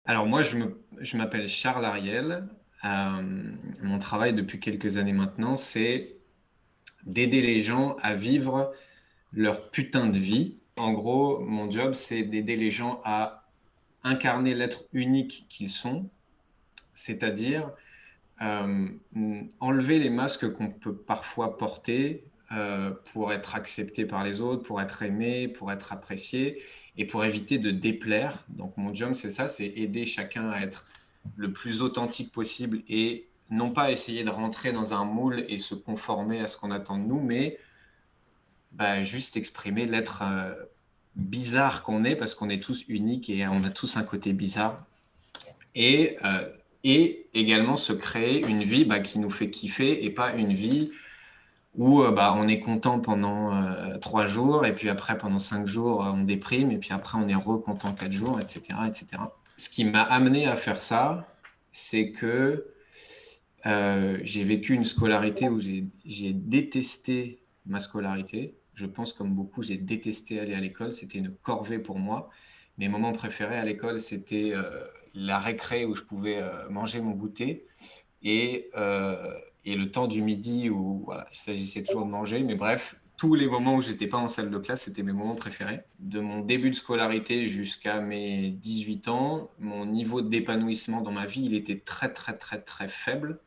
Alors moi, je m'appelle Charles Ariel. Mon travail depuis quelques années maintenant, c'est d'aider les gens à vivre leur putain de vie. En gros, mon job, c'est d'aider les gens à incarner l'être unique qu'ils sont, c'est-à-dire euh, enlever les masques qu'on peut parfois porter pour être accepté par les autres, pour être aimé, pour être apprécié et pour éviter de déplaire. Donc mon job, c'est ça, c'est aider chacun à être le plus authentique possible et non pas essayer de rentrer dans un moule et se conformer à ce qu'on attend de nous, mais bah, juste exprimer l'être bizarre qu'on est parce qu'on est tous uniques et on a tous un côté bizarre et, euh, et également se créer une vie bah, qui nous fait kiffer et pas une vie où bah, on est content pendant 3 jours et puis après pendant 5 jours on déprime et puis après on est recontent 4 jours, etc., etc. Ce qui m'a amené à faire ça, c'est que j'ai vécu une scolarité où j'ai détesté ma scolarité. Je pense comme beaucoup, j'ai détesté aller à l'école. C'était une corvée pour moi. Mes moments préférés à l'école, c'était la récré où je pouvais manger mon goûter et le temps du midi où voilà, il s'agissait toujours de manger. Mais bref, tous les moments où j'étais pas en salle de classe, c'était mes moments préférés. De mon début de scolarité jusqu'à mes 18 ans, mon niveau d'épanouissement dans ma vie, il était très, très, très, très faible.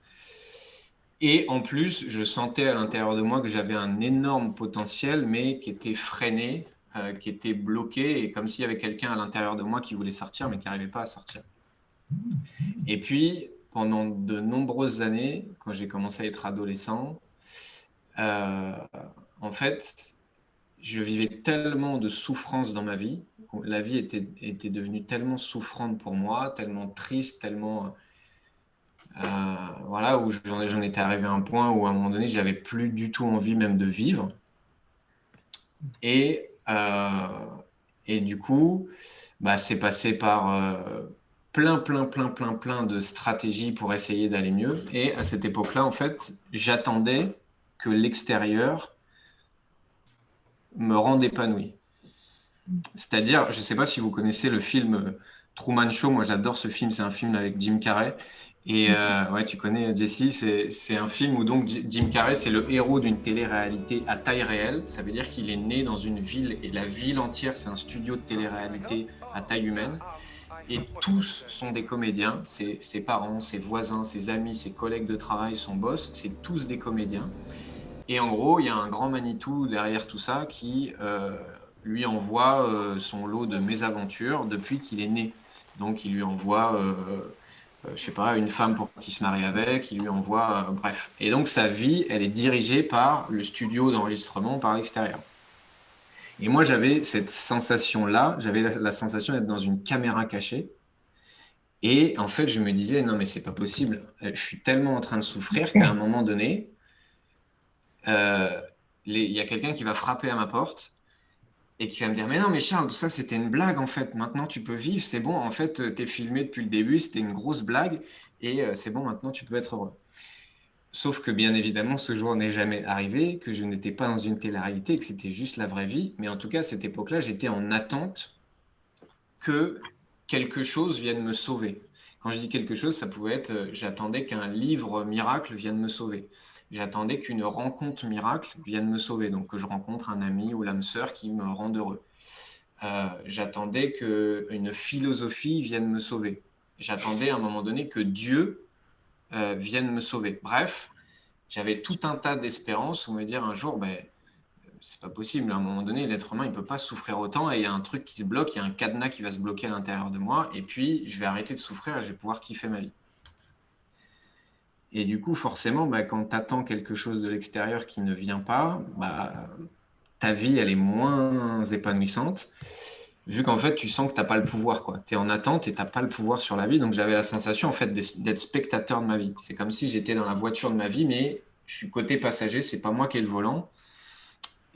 Et en plus, je sentais à l'intérieur de moi que j'avais un énorme potentiel, mais qui était freiné, qui était bloqué, et comme s'il y avait quelqu'un à l'intérieur de moi qui voulait sortir, mais qui n'arrivait pas à sortir. Et puis, pendant de nombreuses années, quand j'ai commencé à être adolescent, euh, en fait, je vivais tellement de souffrance dans ma vie. La vie était devenue tellement souffrante pour moi, tellement triste, tellement voilà, où j'en étais arrivé à un point où à un moment donné, j'avais plus du tout envie même de vivre. Et, euh, et du coup, bah, c'est passé par plein de stratégies pour essayer d'aller mieux. Et à cette époque-là, en fait, j'attendais que l'extérieur me rende épanoui. C'est-à-dire, je ne sais pas si vous connaissez le film Truman Show. Moi, j'adore ce film. C'est un film avec Jim Carrey. Et ouais, tu connais Jesse. C'est un film où donc Jim Carrey, c'est le héros d'une télé-réalité à taille réelle. Ça veut dire qu'il est né dans une ville et la ville entière, c'est un studio de télé-réalité à taille humaine. Et tous sont des comédiens. Ses parents, ses voisins, ses amis, ses collègues de travail, son boss, c'est tous des comédiens. Et en gros, il y a un grand Manitou derrière tout ça qui lui envoie son lot de mésaventures depuis qu'il est né. Donc, il lui envoie, je sais pas, une femme pour qu'il se marie avec, il lui envoie, bref. Et donc, sa vie, elle est dirigée par le studio d'enregistrement, par l'extérieur. Et moi, j'avais cette sensation-là, j'avais la sensation d'être dans une caméra cachée. Et en fait, je me disais, non, mais c'est pas possible. Je suis tellement en train de souffrir qu'à un moment donné, euh, il y a quelqu'un qui va frapper à ma porte et qui va me dire, mais non, mais Charles, tout ça, c'était une blague, en fait. Maintenant, tu peux vivre, c'est bon. En fait, t'es filmé depuis le début, c'était une grosse blague et c'est bon, maintenant, tu peux être heureux. Sauf que, bien évidemment, ce jour n'est jamais arrivé, que je n'étais pas dans une télé-réalité, que c'était juste la vraie vie. Mais en tout cas, à cette époque-là, j'étais en attente que quelque chose vienne me sauver. Quand je dis quelque chose, ça pouvait être, j'attendais qu'un livre miracle vienne me sauver. J'attendais qu'une rencontre miracle vienne me sauver, donc que je rencontre un ami ou l'âme sœur qui me rende heureux. J'attendais qu'une philosophie vienne me sauver. J'attendais à un moment donné que Dieu vienne me sauver. Bref, j'avais tout un tas d'espérances où me dire un jour, ben, c'est pas possible. À un moment donné, l'être humain, il peut pas souffrir autant et il y a un truc qui se bloque, il y a un cadenas qui va se bloquer à l'intérieur de moi et puis je vais arrêter de souffrir et je vais pouvoir kiffer ma vie. Et du coup, forcément, bah, quand tu attends quelque chose de l'extérieur qui ne vient pas, bah, ta vie, elle est moins épanouissante, vu qu'en fait, tu sens que tu n'as pas le pouvoir, quoi. Tu es en attente et tu n'as pas le pouvoir sur la vie. Donc, j'avais la sensation, en fait, d'être spectateur de ma vie. C'est comme si j'étais dans la voiture de ma vie, mais je suis côté passager, c'est pas moi qui ai le volant.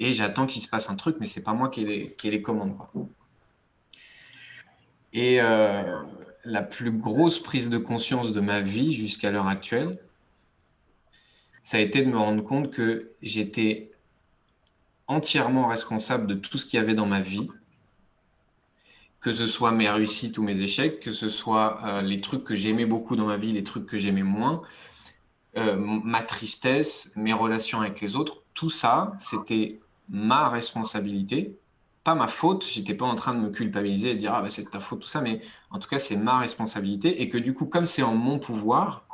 Et j'attends qu'il se passe un truc, mais c'est pas moi qui ai les commandes, quoi. Et la plus grosse prise de conscience de ma vie jusqu'à l'heure actuelle, ça a été de me rendre compte que j'étais entièrement responsable de tout ce qu'il y avait dans ma vie que ce soit mes réussites ou mes échecs, que ce soit les trucs que j'aimais beaucoup dans ma vie, les trucs que j'aimais moins, ma tristesse, mes relations avec les autres, tout ça, c'était ma responsabilité, pas ma faute. J'étais pas en train de me culpabiliser et de dire ah bah c'est de ta faute tout ça, mais en tout cas c'est ma responsabilité et que du coup comme c'est en mon pouvoir,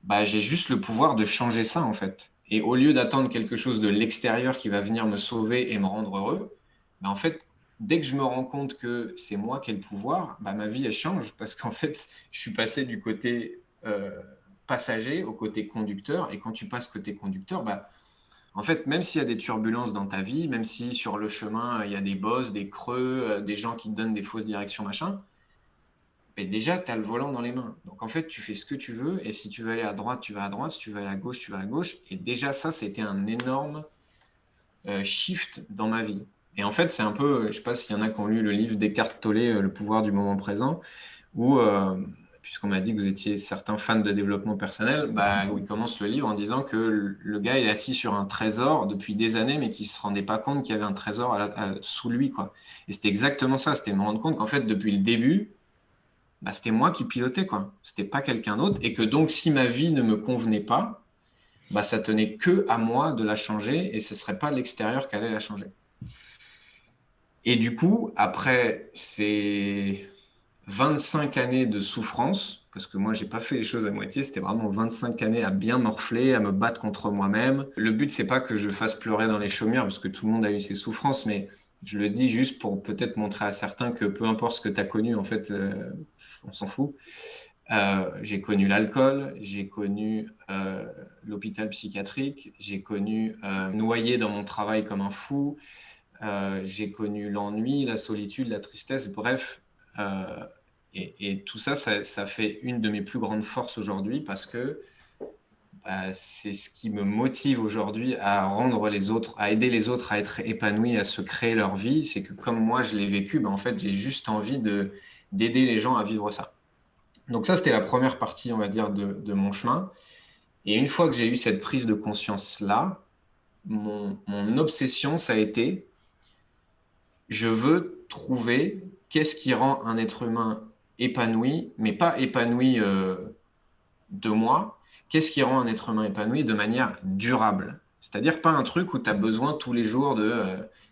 bah j'ai juste le pouvoir de changer ça en fait. Et au lieu d'attendre quelque chose de l'extérieur qui va venir me sauver et me rendre heureux, bah en fait dès que je me rends compte que c'est moi qui ai le pouvoir, bah ma vie elle change parce qu'en fait je suis passé du côté passager au côté conducteur. Et quand tu passes côté conducteur, bah, en fait, même s'il y a des turbulences dans ta vie, même si sur le chemin, il y a des bosses, des creux, des gens qui te donnent des fausses directions, machin, mais déjà, tu as le volant dans les mains. Donc, en fait, tu fais ce que tu veux. Et si tu veux aller à droite, tu vas à droite. Si tu veux aller à gauche, tu vas à gauche. Et déjà, ça, c'était un énorme shift dans ma vie. Et en fait, c'est un peu, je ne sais pas s'il y en a qui ont lu le livre d'Eckhart Tolle, Le pouvoir du moment présent, où, puisqu'on m'a dit que vous étiez certains fans de développement personnel, bah, où il commence le livre en disant que le gars est assis sur un trésor depuis des années, mais qu'il ne se rendait pas compte qu'il y avait un trésor sous lui, quoi. Et c'était exactement ça, c'était me rendre compte qu'en fait, depuis le début, bah, c'était moi qui pilotais, quoi. C'était pas quelqu'un d'autre, et que donc, si ma vie ne me convenait pas, bah, ça tenait que à moi de la changer, et ce serait pas l'extérieur qui allait la changer. Et du coup, après ces 25 années de souffrance, parce que moi, j'ai pas fait les choses à moitié, c'était vraiment 25 années à bien morfler, à me battre contre moi-même. Le but, c'est pas que je fasse pleurer dans les chaumières, parce que tout le monde a eu ses souffrances, mais je le dis juste pour peut-être montrer à certains que peu importe ce que tu as connu, en fait, on s'en fout. J'ai connu l'alcool, j'ai connu l'hôpital psychiatrique, j'ai connu noyé dans mon travail comme un fou, j'ai connu l'ennui, la solitude, la tristesse, bref. Et tout ça, ça fait une de mes plus grandes forces aujourd'hui parce que bah, c'est ce qui me motive aujourd'hui à rendre les autres, à aider les autres à être épanouis, à se créer leur vie. C'est que comme moi, je l'ai vécu, bah, en fait, j'ai juste envie d'aider les gens à vivre ça. Donc ça, c'était la première partie, on va dire, de mon chemin. Et une fois que j'ai eu cette prise de conscience-là, mon obsession, ça a été je veux trouver qu'est-ce qui rend un être humain épanoui, mais pas épanoui de moi, qu'est-ce qui rend un être humain épanoui de manière durable. C'est-à-dire pas un truc où tu as besoin tous les jours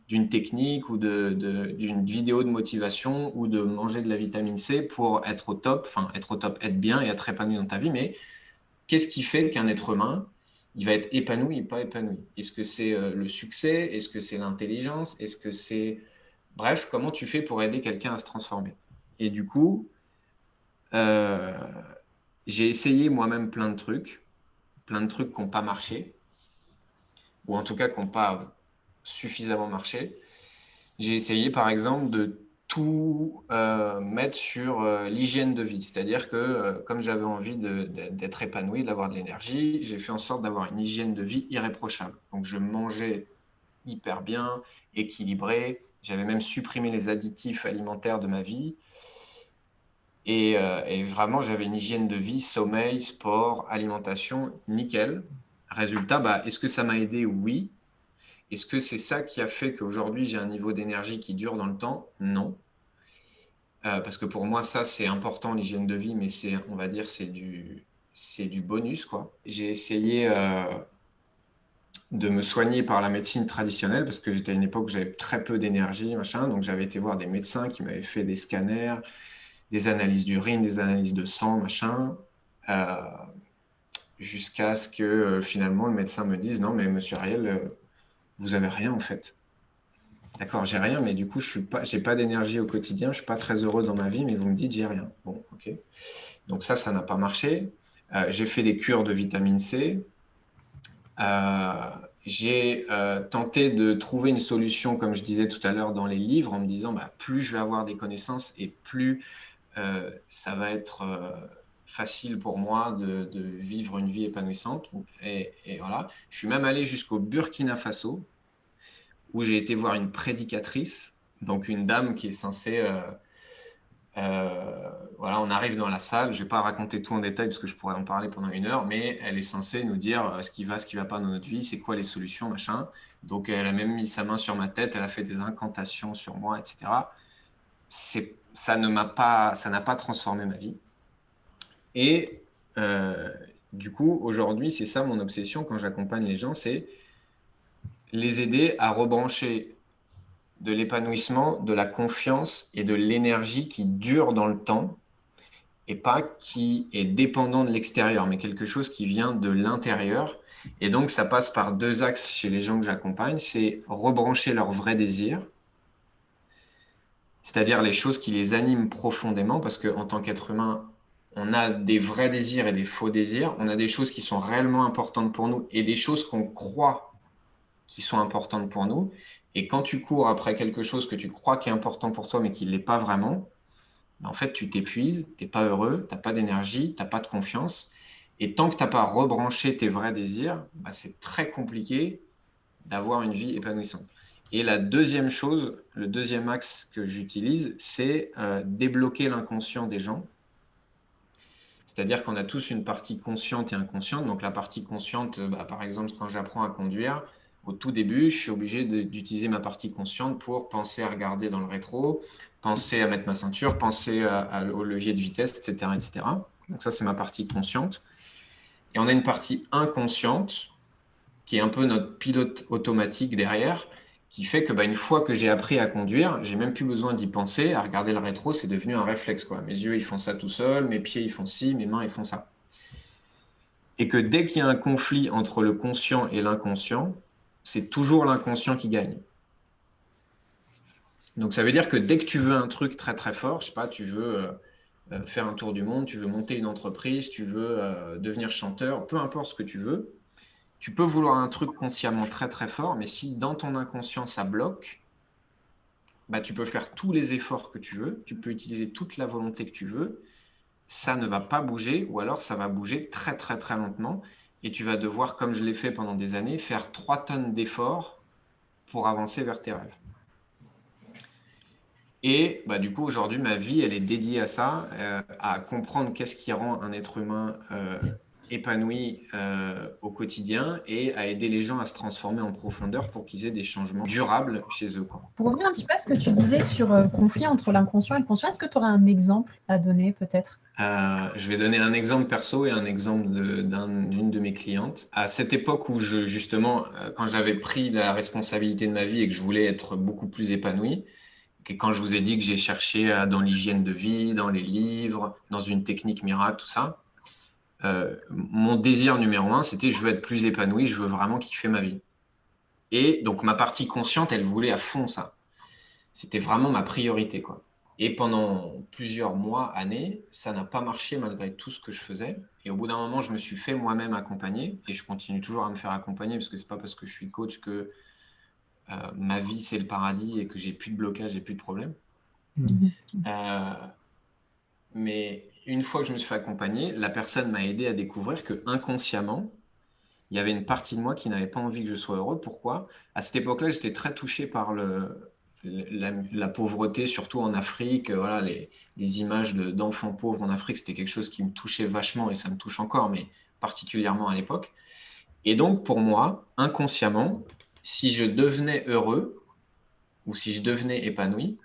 d'une technique ou d'une vidéo de motivation ou de manger de la vitamine C pour être au top, enfin être au top, être bien et être épanoui dans ta vie, mais qu'est-ce qui fait qu'un être humain, il va être épanoui et pas épanoui? Est-ce que c'est le succès? Est-ce que c'est l'intelligence? Est-ce que c'est... Bref, comment tu fais pour aider quelqu'un à se transformer? Et du coup, euh, j'ai essayé moi-même plein de trucs qui n'ont pas marché, ou en tout cas qui n'ont pas suffisamment marché. J'ai essayé par exemple de tout mettre sur l'hygiène de vie, c'est-à-dire que comme j'avais envie d'être épanoui, d'avoir de l'énergie, j'ai fait en sorte d'avoir une hygiène de vie irréprochable. Donc je mangeais hyper bien, équilibré, j'avais même supprimé les additifs alimentaires de ma vie. Et vraiment, j'avais une hygiène de vie, sommeil, sport, alimentation, nickel. Résultat, bah, est-ce que ça m'a aidé? Oui. Est-ce que c'est ça qui a fait qu'aujourd'hui j'ai un niveau d'énergie qui dure dans le temps? Non. Parce que pour moi, ça, c'est important, l'hygiène de vie, mais on va dire, c'est du bonus, quoi. J'ai essayé de me soigner par la médecine traditionnelle parce que j'étais à une époque où j'avais très peu d'énergie, machin. Donc j'avais été voir des médecins qui m'avaient fait des scanners, des analyses d'urine, des analyses de sang, machin. Euh, Jusqu'à ce que finalement le médecin me dise non, mais monsieur Ariel, vous avez rien en fait. D'accord, j'ai rien, mais du coup, j'ai pas d'énergie au quotidien, je suis pas très heureux dans ma vie, mais vous me dites j'ai rien. Bon, ok. Donc ça n'a pas marché. J'ai fait des cures de vitamine C. Euh, j'ai tenté de trouver une solution, comme je disais tout à l'heure, dans les livres, en me disant bah, plus je vais avoir des connaissances et plus ça va être facile pour moi de vivre une vie épanouissante. Et voilà. Je suis même allé jusqu'au Burkina Faso, où j'ai été voir une prédicatrice, donc une dame qui est censée... voilà, on arrive dans la salle, je ne vais pas raconter tout en détail parce que je pourrais en parler pendant une heure, mais elle est censée nous dire ce qui va pas dans notre vie, c'est quoi les solutions, machin. Donc elle a même mis sa main sur ma tête, elle a fait des incantations sur moi, etc. ça n'a pas transformé ma vie. Et du coup, aujourd'hui, c'est ça mon obsession quand j'accompagne les gens, c'est les aider à rebrancher de l'épanouissement, de la confiance et de l'énergie qui dure dans le temps et pas qui est dépendant de l'extérieur, mais quelque chose qui vient de l'intérieur. Et donc, ça passe par deux axes chez les gens que j'accompagne, c'est rebrancher leur vrai désir, c'est-à-dire les choses qui les animent profondément, parce qu'en tant qu'être humain, on a des vrais désirs et des faux désirs, on a des choses qui sont réellement importantes pour nous et des choses qu'on croit qui sont importantes pour nous. Et quand tu cours après quelque chose que tu crois qui est important pour toi, mais qui ne l'est pas vraiment, ben, en fait, tu t'épuises, tu n'es pas heureux, tu n'as pas d'énergie, tu n'as pas de confiance. Et tant que tu n'as pas rebranché tes vrais désirs, ben, c'est très compliqué d'avoir une vie épanouissante. Et la deuxième chose, le deuxième axe que j'utilise, c'est débloquer l'inconscient des gens. C'est-à-dire qu'on a tous une partie consciente et inconsciente. Donc la partie consciente, bah, par exemple, quand j'apprends à conduire, au tout début, je suis obligé d'utiliser ma partie consciente pour penser à regarder dans le rétro, penser à mettre ma ceinture, penser au levier de vitesse, etc., etc. Donc ça, c'est ma partie consciente. Et on a une partie inconsciente qui est un peu notre pilote automatique derrière, qui fait que bah, une fois que j'ai appris à conduire, j'ai même plus besoin d'y penser, à regarder le rétro, c'est devenu un réflexe, quoi. Mes yeux, ils font ça tout seuls, mes pieds, ils font ci, mes mains, ils font ça. Et que dès qu'il y a un conflit entre le conscient et l'inconscient, c'est toujours l'inconscient qui gagne. Donc ça veut dire que dès que tu veux un truc très très fort, je sais pas, tu veux faire un tour du monde, tu veux monter une entreprise, tu veux devenir chanteur, peu importe ce que tu veux, tu peux vouloir un truc consciemment très très fort, mais si dans ton inconscient ça bloque, bah, tu peux faire tous les efforts que tu veux, tu peux utiliser toute la volonté que tu veux, ça ne va pas bouger ou alors ça va bouger très très très lentement et tu vas devoir, comme je l'ai fait pendant des années, faire 3 tonnes d'efforts pour avancer vers tes rêves. Et bah, du coup, aujourd'hui, ma vie, elle est dédiée à ça, à comprendre qu'est-ce qui rend un être humain épanoui au quotidien et à aider les gens à se transformer en profondeur pour qu'ils aient des changements durables chez eux, quoi. Pour revenir un petit peu à ce que tu disais sur le conflit entre l'inconscient et le conscient, est-ce que tu aurais un exemple à donner peut-être? Je vais donner un exemple perso et un exemple d'une de mes clientes. À cette époque où justement, quand j'avais pris la responsabilité de ma vie et que je voulais être beaucoup plus épanoui, et quand je vous ai dit que j'ai cherché dans l'hygiène de vie, dans les livres, dans une technique miracle, tout ça, mon désir numéro un, c'était je veux être plus épanoui, je veux vraiment kiffer ma vie. Et donc ma partie consciente, elle voulait à fond ça. C'était vraiment ma priorité, quoi. Et pendant plusieurs mois, années, ça n'a pas marché malgré tout ce que je faisais. Et au bout d'un moment, je me suis fait moi-même accompagner et je continue toujours à me faire accompagner parce que c'est pas parce que je suis coach que ma vie c'est le paradis et que j'ai plus de blocage et plus de problèmes. Euh, mais une fois que je me suis fait accompagner, la personne m'a aidé à découvrir que inconsciemment, il y avait une partie de moi qui n'avait pas envie que je sois heureux. Pourquoi? À cette époque-là, j'étais très touché par la pauvreté, surtout en Afrique. Voilà, les images d'enfants pauvres en Afrique, c'était quelque chose qui me touchait vachement et ça me touche encore, mais particulièrement à l'époque. Et donc, pour moi, inconsciemment, si je devenais heureux ou si je devenais épanoui,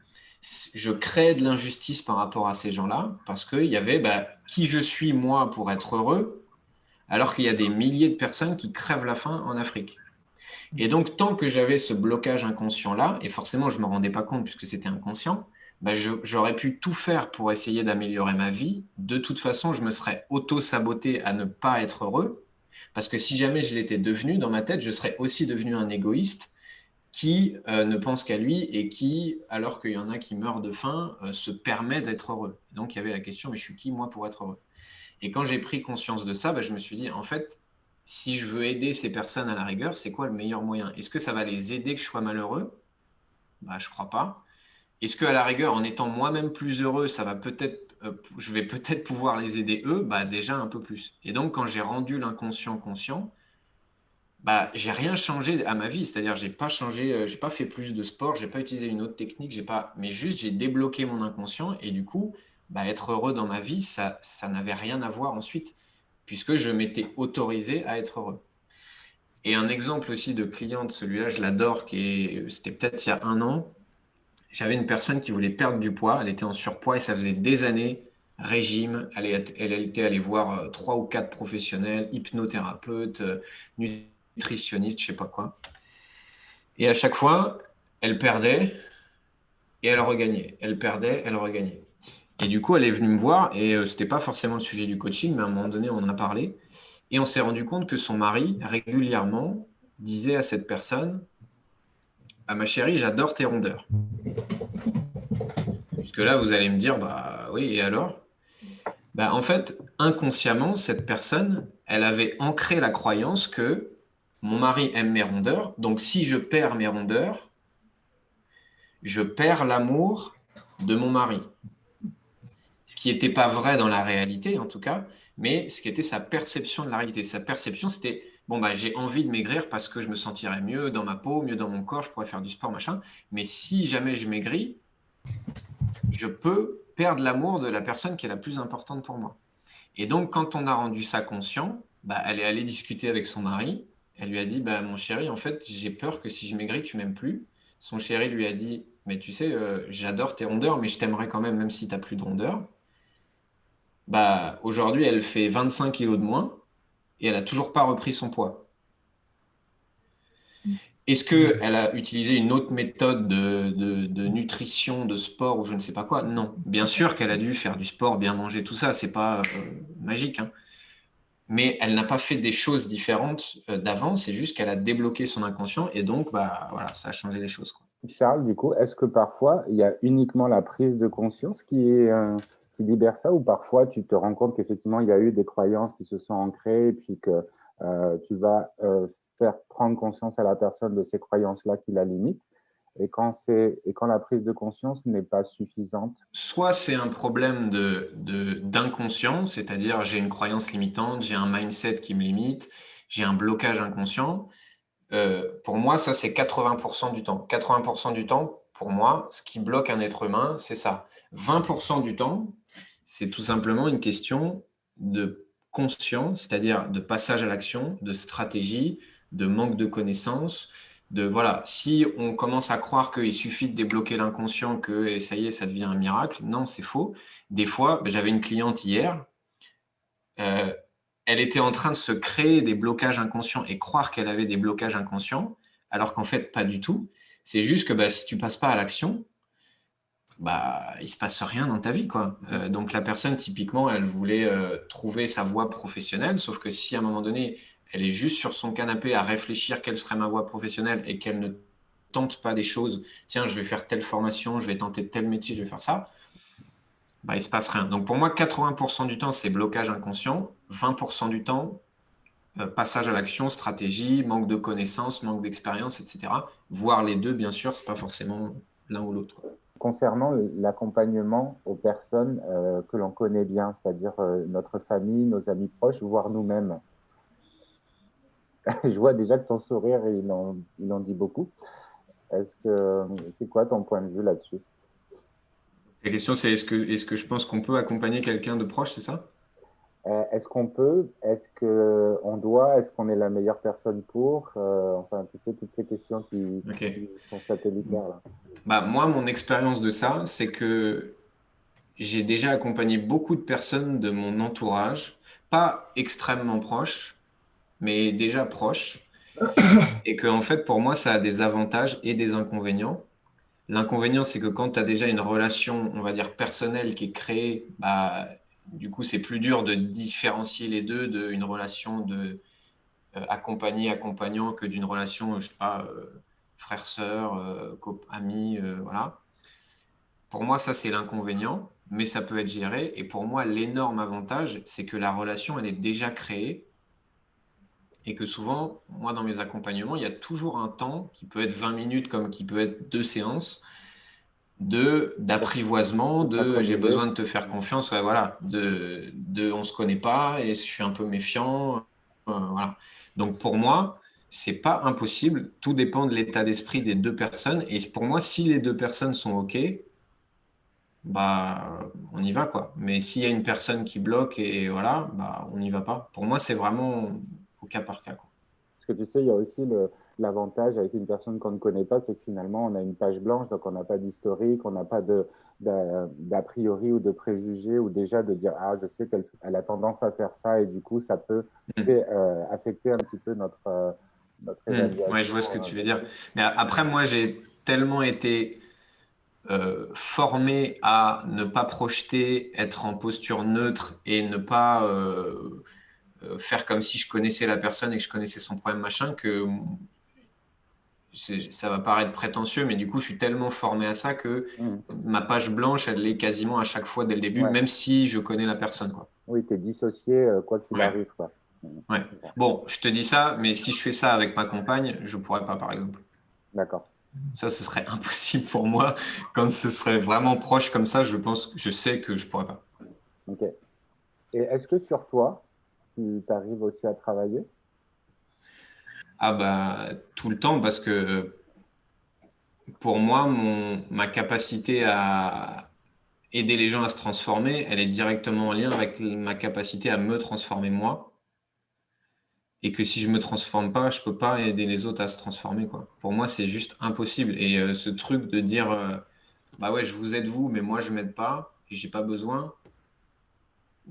je créais de l'injustice par rapport à ces gens-là parce qu'il y avait bah, qui je suis moi pour être heureux alors qu'il y a des milliers de personnes qui crèvent la faim en Afrique. Et donc, tant que j'avais ce blocage inconscient-là, et forcément, je ne me rendais pas compte puisque c'était inconscient, bah, j'aurais pu tout faire pour essayer d'améliorer ma vie. De toute façon, je me serais auto-saboté à ne pas être heureux, parce que si jamais je l'étais devenu, dans ma tête, je serais aussi devenu un égoïste qui ne pense qu'à lui et qui, alors qu'il y en a qui meurent de faim, se permet d'être heureux. Donc, il y avait la question, mais je suis qui, moi, pour être heureux? Et quand j'ai pris conscience de ça, bah, je me suis dit, en fait, si je veux aider ces personnes à la rigueur, c'est quoi le meilleur moyen? Est-ce que ça va les aider que je sois malheureux? Bah, je crois pas. Est-ce que à la rigueur, en étant moi-même plus heureux, ça va peut-être, je vais peut-être pouvoir les aider eux? Bah, déjà un peu plus. Et donc, quand j'ai rendu l'inconscient conscient, bah, j'ai rien changé à ma vie. C'est-à-dire, j'ai pas changé, j'ai pas fait plus de sport, j'ai pas utilisé une autre technique, j'ai pas, mais juste j'ai débloqué mon inconscient et du coup, bah, être heureux dans ma vie, ça n'avait rien à voir ensuite, puisque je m'étais autorisé à être heureux. Et un exemple aussi de cliente, celui-là, je l'adore, c'était peut-être il y a un an. j'avais une personne qui voulait perdre du poids, elle était en surpoids et ça faisait des années, régime, elle était allée voir 3 ou 4 professionnels, hypnothérapeutes, nutritionnistes, je sais pas quoi. Et à chaque fois, elle perdait et elle regagnait. Elle perdait, elle regagnait. Et du coup, elle est venue me voir et c'était pas forcément le sujet du coaching, mais à un moment donné, on en a parlé. Et on s'est rendu compte que son mari, régulièrement, disait à cette personne, ah, ma chérie, j'adore tes rondeurs. Jusque là, vous allez me dire, bah oui, et alors? Bah, en fait, inconsciemment, cette personne, elle avait ancré la croyance que mon mari aime mes rondeurs, donc si je perds mes rondeurs, je perds l'amour de mon mari. Ce qui n'était pas vrai dans la réalité, en tout cas, mais ce qui était sa perception de la réalité. Sa perception, c'était, bon, bah, j'ai envie de maigrir parce que je me sentirais mieux dans ma peau, mieux dans mon corps, je pourrais faire du sport, machin. Mais si jamais je maigris, je peux perdre l'amour de la personne qui est la plus importante pour moi. Et donc, quand on a rendu ça conscient, bah, elle est allée discuter avec son mari. Elle lui a dit, bah, mon chéri, en fait, j'ai peur que si je maigris, tu m'aimes plus. Son chéri lui a dit, mais tu sais, j'adore tes rondeurs, mais je t'aimerais quand même, même si tu n'as plus de rondeurs. Bah, aujourd'hui, elle fait 25 kilos de moins et elle n'a toujours pas repris son poids. Est-ce qu'elle a utilisé une autre méthode de nutrition, de sport ou je ne sais pas quoi? Non. Bien sûr qu'elle a dû faire du sport, bien manger, tout ça, c'est pas magique, hein. Mais elle n'a pas fait des choses différentes d'avant, c'est juste qu'elle a débloqué son inconscient et donc, bah, voilà, ça a changé les choses, quoi. Charles, du coup, est-ce que parfois il y a uniquement la prise de conscience qui libère ça, ou parfois tu te rends compte qu'effectivement il y a eu des croyances qui se sont ancrées et puis que tu vas faire prendre conscience à la personne de ces croyances-là qui la limitent, et quand la prise de conscience n'est pas suffisante? Soit c'est un problème d'inconscient, c'est-à-dire j'ai une croyance limitante, j'ai un mindset qui me limite, j'ai un blocage inconscient. Pour moi, ça, c'est 80% du temps. 80% du temps, pour moi, ce qui bloque un être humain, c'est ça. 20% du temps, c'est tout simplement une question de conscience, c'est-à-dire de passage à l'action, de stratégie, de manque de connaissances. Voilà, si on commence à croire qu'il suffit de débloquer l'inconscient, que et ça y est, ça devient un miracle, non, c'est faux. Des fois, j'avais une cliente hier, euh, elle était en train de se créer des blocages inconscients et croire qu'elle avait des blocages inconscients, alors qu'en fait, pas du tout. C'est juste que si tu passes pas à l'action, il se passe rien dans ta vie, quoi. Donc la personne, typiquement, elle voulait trouver sa voie professionnelle, sauf que si à un moment donné, elle est juste sur son canapé à réfléchir quelle serait ma voie professionnelle et qu'elle ne tente pas des choses, tiens, je vais faire telle formation, je vais tenter tel métier, je vais faire ça, il se passe rien. Donc pour moi, 80% du temps, c'est blocage inconscient, 20% du temps, passage à l'action, stratégie, manque de connaissances, manque d'expérience, etc. Voir les deux, bien sûr, c'est pas forcément l'un ou l'autre. Concernant l'accompagnement aux personnes que l'on connaît bien, c'est-à-dire notre famille, nos amis proches, voire nous-mêmes. Je vois déjà que ton sourire, il en dit beaucoup. C'est quoi ton point de vue là-dessus? La question, c'est est-ce que je pense qu'on peut accompagner quelqu'un de proche, c'est ça? Est-ce qu'on peut? Est-ce qu'on doit? Est-ce qu'on est la meilleure personne pour? Enfin, tu sais, toutes ces questions Ok. qui sont satellitaires là. Moi, mon expérience de ça, c'est que j'ai déjà accompagné beaucoup de personnes de mon entourage, pas extrêmement proches, mais déjà proches, et que en fait, pour moi, ça a des avantages et des inconvénients. L'inconvénient, c'est que quand tu as déjà une relation, on va dire, personnelle qui est créée, du coup, c'est plus dur de différencier les deux d'une relation de accompagné-accompagnant que d'une relation, je sais pas, frère-sœur, ami, voilà. Pour moi, ça, c'est l'inconvénient, mais ça peut être géré. Et pour moi, l'énorme avantage, c'est que la relation, elle est déjà créée et que souvent, moi, dans mes accompagnements, il y a toujours un temps qui peut être 20 minutes comme qui peut être 2 séances d'apprivoisement, j'ai besoin de te faire confiance, ouais, voilà, on se connaît pas et je suis un peu méfiant, voilà. Donc pour moi, c'est pas impossible, tout dépend de l'état d'esprit des deux personnes et pour moi, si les deux personnes sont OK, on y va quoi. Mais s'il y a une personne qui bloque et voilà, on n'y va pas. Pour moi, c'est vraiment au cas par cas, quoi. Parce que tu sais, il y a aussi l'avantage avec une personne qu'on ne connaît pas, c'est que finalement, on a une page blanche, donc on n'a pas d'historique, on n'a pas d'a priori ou de préjugés, ou déjà de dire, ah, je sais qu'elle a tendance à faire ça, et du coup, ça peut affecter un petit peu notre évaluation. Ouais, je vois ce que tu veux dire. Mais après, moi, j'ai tellement été formé à ne pas projeter, être en posture neutre et ne pas faire comme si je connaissais la personne et que je connaissais son problème, machin, que ça va paraître prétentieux, mais du coup, je suis tellement formé à ça que ma page blanche, elle l'est quasiment à chaque fois dès le début, même si je connais la personne, quoi. Oui, tu es dissocié quoi qu'il arrive, quoi. Ouais. Bon, je te dis ça, mais si je fais ça avec ma compagne, je pourrais pas, par exemple. D'accord. Ça, ce serait impossible pour moi. Quand ce serait vraiment proche comme ça, je sais que je pourrais pas. Ok. Et est-ce que sur toi, tu arrives aussi à travailler? Ah bah tout le temps parce que pour moi, ma capacité à aider les gens à se transformer, elle est directement en lien avec ma capacité à me transformer moi. Et que si je me transforme pas, je peux pas aider les autres à se transformer, quoi. Pour moi, c'est juste impossible. Et ce truc de dire, bah ouais, je vous aide vous, mais moi je m'aide pas et j'ai pas besoin.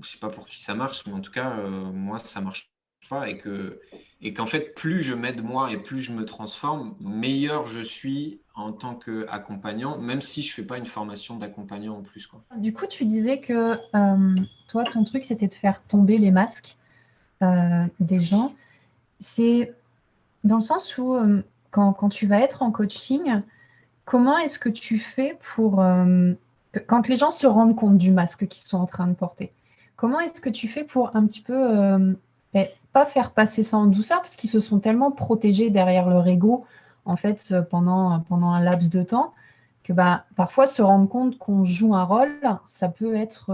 Je sais pas pour qui ça marche, mais en tout cas, moi, ça marche pas. Et qu'en fait, plus je m'aide moi et plus je me transforme, meilleur je suis en tant qu'accompagnant, même si je fais pas une formation d'accompagnant en plus, quoi. Du coup, tu disais que toi, ton truc, c'était de faire tomber les masques des gens. C'est dans le sens où quand tu vas être en coaching, comment est-ce que tu fais pour, quand les gens se rendent compte du masque qu'ils sont en train de porter, comment est-ce que tu fais pour un petit peu, pas faire passer ça en douceur, parce qu'ils se sont tellement protégés derrière leur ego, en fait, pendant un laps de temps, que bah, parfois se rendre compte qu'on joue un rôle, ça peut être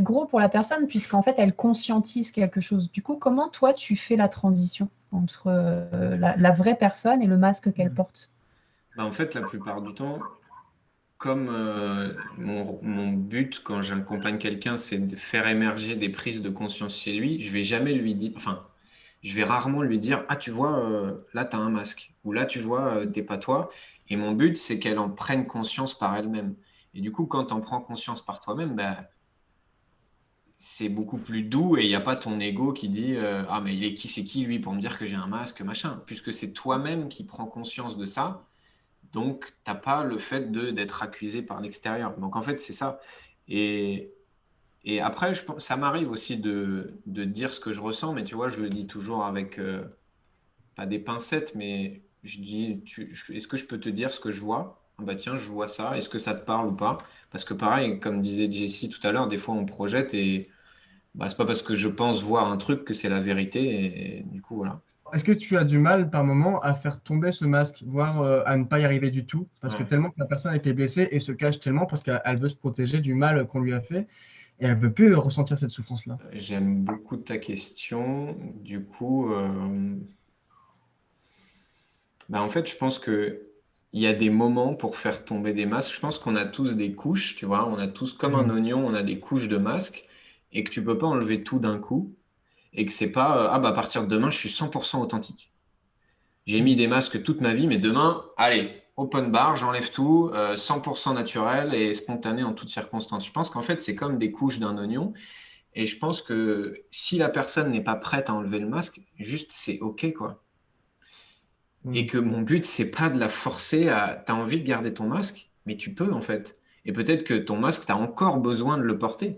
gros pour la personne, puisqu'en fait, elle conscientise quelque chose. Du coup, comment toi, tu fais la transition entre la vraie personne et le masque qu'elle porte? Bah, en fait, la plupart du temps, comme mon but quand j'accompagne quelqu'un, c'est de faire émerger des prises de conscience chez lui, je vais jamais lui dire, enfin, je vais rarement lui dire, ah, tu vois, là, tu as un masque, ou là, tu vois, t'es pas toi. Et mon but, c'est qu'elle en prenne conscience par elle-même. Et du coup, quand tu en prends conscience par toi-même, bah, c'est beaucoup plus doux et il n'y a pas ton ego qui dit, ah, mais il est qui, c'est qui, lui, pour me dire que j'ai un masque, machin, puisque c'est toi-même qui prends conscience de ça. Donc, t'as pas le fait d'être accusé par l'extérieur. Donc, en fait, c'est ça. Et, et après, ça m'arrive aussi de dire ce que je ressens, mais tu vois, je le dis toujours avec, pas des pincettes, mais je dis, est-ce que je peux te dire ce que je vois? Ah bah tiens, je vois ça. Est-ce que ça te parle ou pas? Parce que pareil, comme disait Jessie tout à l'heure, des fois on projette et bah, c'est pas parce que je pense voir un truc que c'est la vérité. Et du coup, voilà. Est-ce que tu as du mal par moment à faire tomber ce masque, voire à ne pas y arriver du tout, parce que Ouais. tellement que la personne a été blessée et se cache tellement parce qu'elle veut se protéger du mal qu'on lui a fait et elle veut plus ressentir cette souffrance-là? J'aime beaucoup ta question. Du coup, bah, en fait, je pense que il y a des moments pour faire tomber des masques. Je pense qu'on a tous des couches, tu vois. On a tous comme un Mhm. oignon, on a des couches de masques et que tu peux pas enlever tout d'un coup et que c'est pas ah bah à partir de demain, je suis 100% authentique. J'ai mis des masques toute ma vie, mais demain, allez, open bar, j'enlève tout, 100% naturel et spontané en toutes circonstances. Je pense qu'en fait, c'est comme des couches d'un oignon. Et je pense que si la personne n'est pas prête à enlever le masque, juste c'est OK, quoi. Et Mhm. que mon but, c'est pas de la forcer à. T'as envie de garder ton masque, mais tu peux en fait. Et peut-être que ton masque, t'as encore besoin de le porter.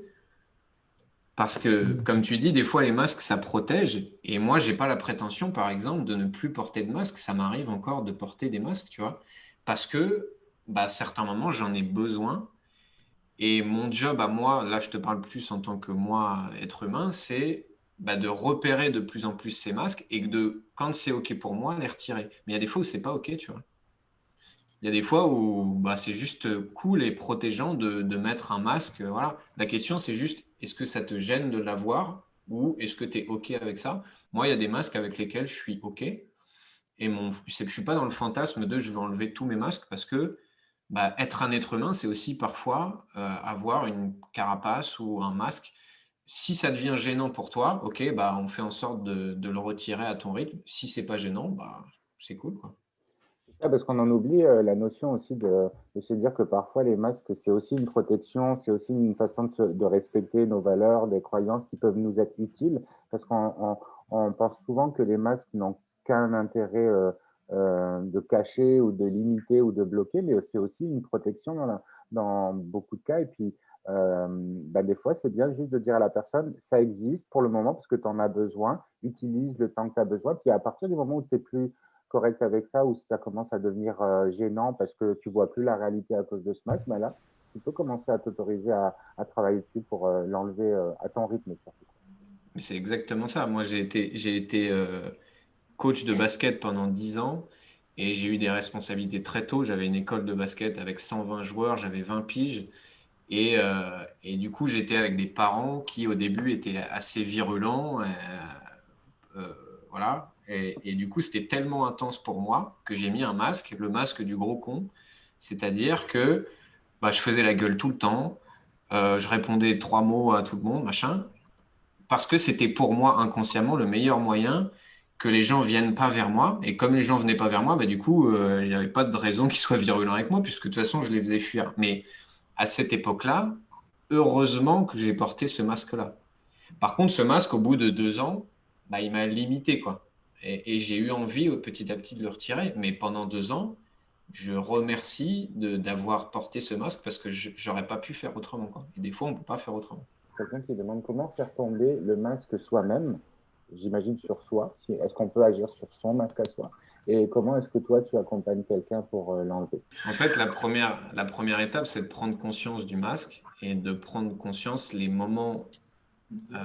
Parce que, Mhm. comme tu dis, des fois, les masques, ça protège. Et moi, j'ai pas la prétention, par exemple, de ne plus porter de masque. Ça m'arrive encore de porter des masques, tu vois. Parce que, bah, à certains moments, j'en ai besoin. Et mon job à moi, là, je te parle plus en tant que moi, être humain, c'est bah, de repérer de plus en plus ces masques et quand c'est OK pour moi, les retirer. Mais il y a des fois où c'est pas OK, tu vois. Il y a des fois où bah, c'est juste cool et protégeant de mettre un masque. Voilà. La question, c'est juste, est-ce que ça te gêne de l'avoir ou est-ce que tu es OK avec ça? Moi, il y a des masques avec lesquels je suis OK. Et c'est que je suis pas dans le fantasme de je vais enlever tous mes masques parce que bah, être un être humain, c'est aussi parfois avoir une carapace ou un masque. Si ça devient gênant pour toi, ok, bah, on fait en sorte de le retirer à ton rythme. Si c'est pas gênant, bah, c'est cool, quoi. Ah, parce qu'on en oublie la notion aussi de se dire que parfois les masques, c'est aussi une protection, c'est aussi une façon de respecter nos valeurs, des croyances qui peuvent nous être utiles, parce qu'on pense souvent que les masques n'ont qu'un intérêt de cacher ou de limiter ou de bloquer, mais c'est aussi une protection dans beaucoup de cas. Et puis, bah, des fois, c'est bien juste de dire à la personne, ça existe pour le moment parce que tu en as besoin, utilise le temps que tu as besoin, puis à partir du moment où tu es plus correct avec ça, ou si ça commence à devenir gênant parce que tu vois plus la réalité à cause de ce masque, ben là, tu peux commencer à t'autoriser à travailler dessus pour l'enlever à ton rythme. Mais c'est exactement ça. Moi, j'ai été coach de basket pendant 10 ans et j'ai eu des responsabilités très tôt. J'avais une école de basket avec 120 joueurs, j'avais 20 piges. Et du coup, j'étais avec des parents qui, au début, étaient assez virulents. Euh, voilà. Et du coup, c'était tellement intense pour moi que j'ai mis un masque, le masque du gros con. C'est-à-dire que bah, je faisais la gueule tout le temps. Je répondais 3 mots à tout le monde, machin. Parce que c'était pour moi, inconsciemment, le meilleur moyen que les gens viennent pas vers moi. Et comme les gens venaient pas vers moi, bah, du coup, il n'y avait pas de raison qu'ils soient virulents avec moi, puisque de toute façon, je les faisais fuir. Mais à cette époque-là, heureusement que j'ai porté ce masque-là. Par contre, ce masque, au bout de 2 ans, bah, il m'a limité, quoi. Et j'ai eu envie petit à petit de le retirer. Mais pendant 2 ans, je remercie d'avoir porté ce masque parce que j'aurais pas pu faire autrement, quoi. Et des fois, on peut pas faire autrement. Quelqu'un qui demande comment faire tomber le masque soi-même, j'imagine sur soi, est-ce qu'on peut agir sur son masque à soi, et comment est-ce que toi, tu accompagnes quelqu'un pour l'enlever? En fait, la première étape, c'est de prendre conscience du masque et de prendre conscience les moments euh,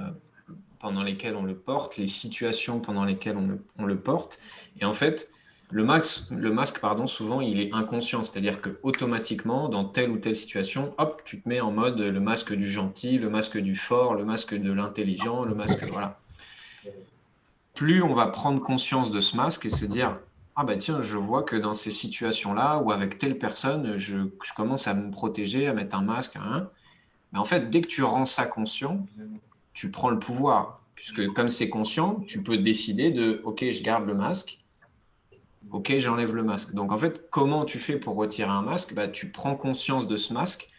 pendant lesquels on le porte, les situations pendant lesquelles on le porte. Et en fait, le masque, pardon, souvent, il est inconscient. C'est-à-dire que automatiquement, dans telle ou telle situation, hop, tu te mets en mode le masque du gentil, le masque du fort, le masque de l'intelligent, le masque, voilà. Plus on va prendre conscience de ce masque et se dire, ah bah tiens, je vois que dans ces situations-là ou avec telle personne, je commence à me protéger, à mettre un masque, hein. Mais en fait, dès que tu rends ça conscient, tu prends le pouvoir. Puisque comme c'est conscient, tu peux décider de, OK, je garde le masque, OK, j'enlève le masque. Donc en fait, comment tu fais pour retirer un masque? Bah, tu prends conscience de ce masque